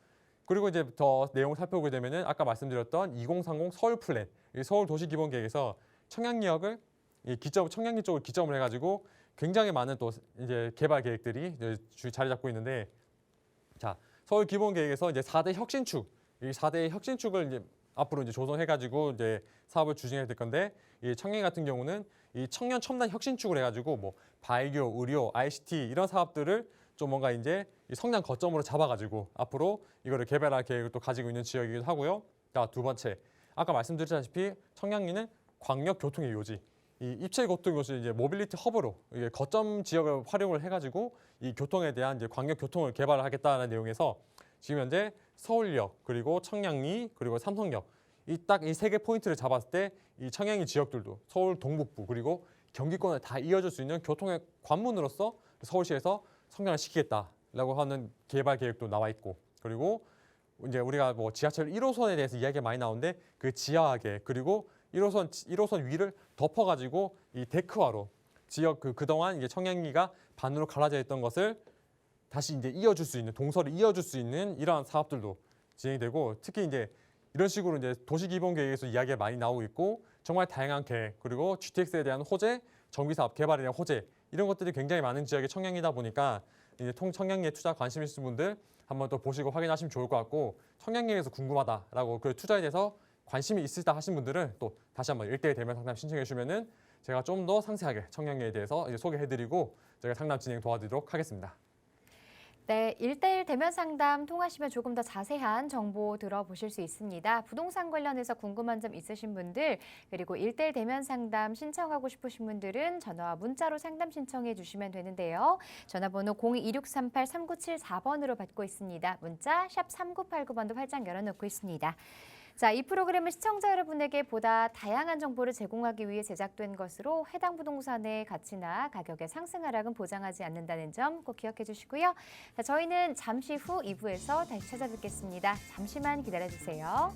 그리고 이제 더 내용을 살펴보게 되면은 아까 말씀드렸던 2030 서울 플랜, 이 서울 도시 기본 계획에서 청량리역을 청량리 쪽을 기점을 해가지고 굉장히 많은 또 이제 개발 계획들이 이제 자리 잡고 있는데, 자, 서울 기본 계획에서 이제 4대 혁신축, 이 4대 혁신축을 이제 앞으로 이제 조성해가지고 이제 사업을 추진해야 될 건데, 이 청량리 같은 경우는 이 청년 첨단 혁신축을 해가지고 뭐 발교, 의료, ICT 이런 사업들을 좀 뭔가 이제 이 성장 거점으로 잡아가지고 앞으로 이거를 개발할 계획을 또 가지고 있는 지역이기도 하고요. 자, 두 번째, 아까 말씀드렸다시피 청량리는 광역 교통의 요지, 이 입체 교통 요지 이제 모빌리티 허브로 이게 거점 지역을 활용을 해가지고 이 교통에 대한 이제 광역 교통을 개발하겠다는 내용에서 지금 현재 서울역 그리고 청량리 그리고 삼성역 이 딱 이 세 개 포인트를 잡았을 때 이 청량리 지역들도 서울 동북부 그리고 경기권을 다 이어줄 수 있는 교통의 관문으로서 서울시에서 성장을 시키겠다라고 하는 개발 계획도 나와 있고, 그리고 이제 우리가 뭐 지하철 1호선에 대해서 이야기가 많이 나오는데 그 지하하게 그리고 1호선 위를 덮어가지고 이 데크화로 지역 그동안 이제 청량리가 반으로 갈라져 있던 것을 다시 이제 이어줄 수 있는, 동서를 이어줄 수 있는 이러한 사업들도 진행되고, 특히 이제 이런 식으로 이제 도시기본계획에서 이야기가 많이 나오고 있고 정말 다양한 계획 그리고 GTX에 대한 호재, 정비사업 개발에 대한 호재 이런 것들이 굉장히 많은 지역의 청량리다 보니까 이제 청량리에 투자 관심 있으신 분들 한번 또 보시고 확인하시면 좋을 것 같고, 청량리에서 궁금하다라고 그 투자에 대해서 관심이 있으시다 하신 분들은 또 다시 한번 1대1 대면 상담 신청해 주시면은 제가 좀 더 상세하게 청량리에 대해서 이제 소개해드리고 저희가 상담 진행 도와드리도록 하겠습니다. 네, 1대1 대면 상담 통하시면 조금 더 자세한 정보 들어보실 수 있습니다. 부동산 관련해서 궁금한 점 있으신 분들, 그리고 1대1 대면 상담 신청하고 싶으신 분들은 전화와 문자로 상담 신청해 주시면 되는데요. 전화번호 0226383974번으로 받고 있습니다. 문자 샵 3989번도 활짝 열어놓고 있습니다. 자, 이 프로그램은 시청자 여러분에게 보다 다양한 정보를 제공하기 위해 제작된 것으로 해당 부동산의 가치나 가격의 상승 하락은 보장하지 않는다는 점 꼭 기억해 주시고요. 자, 저희는 잠시 후 2부에서 다시 찾아뵙겠습니다. 잠시만 기다려주세요.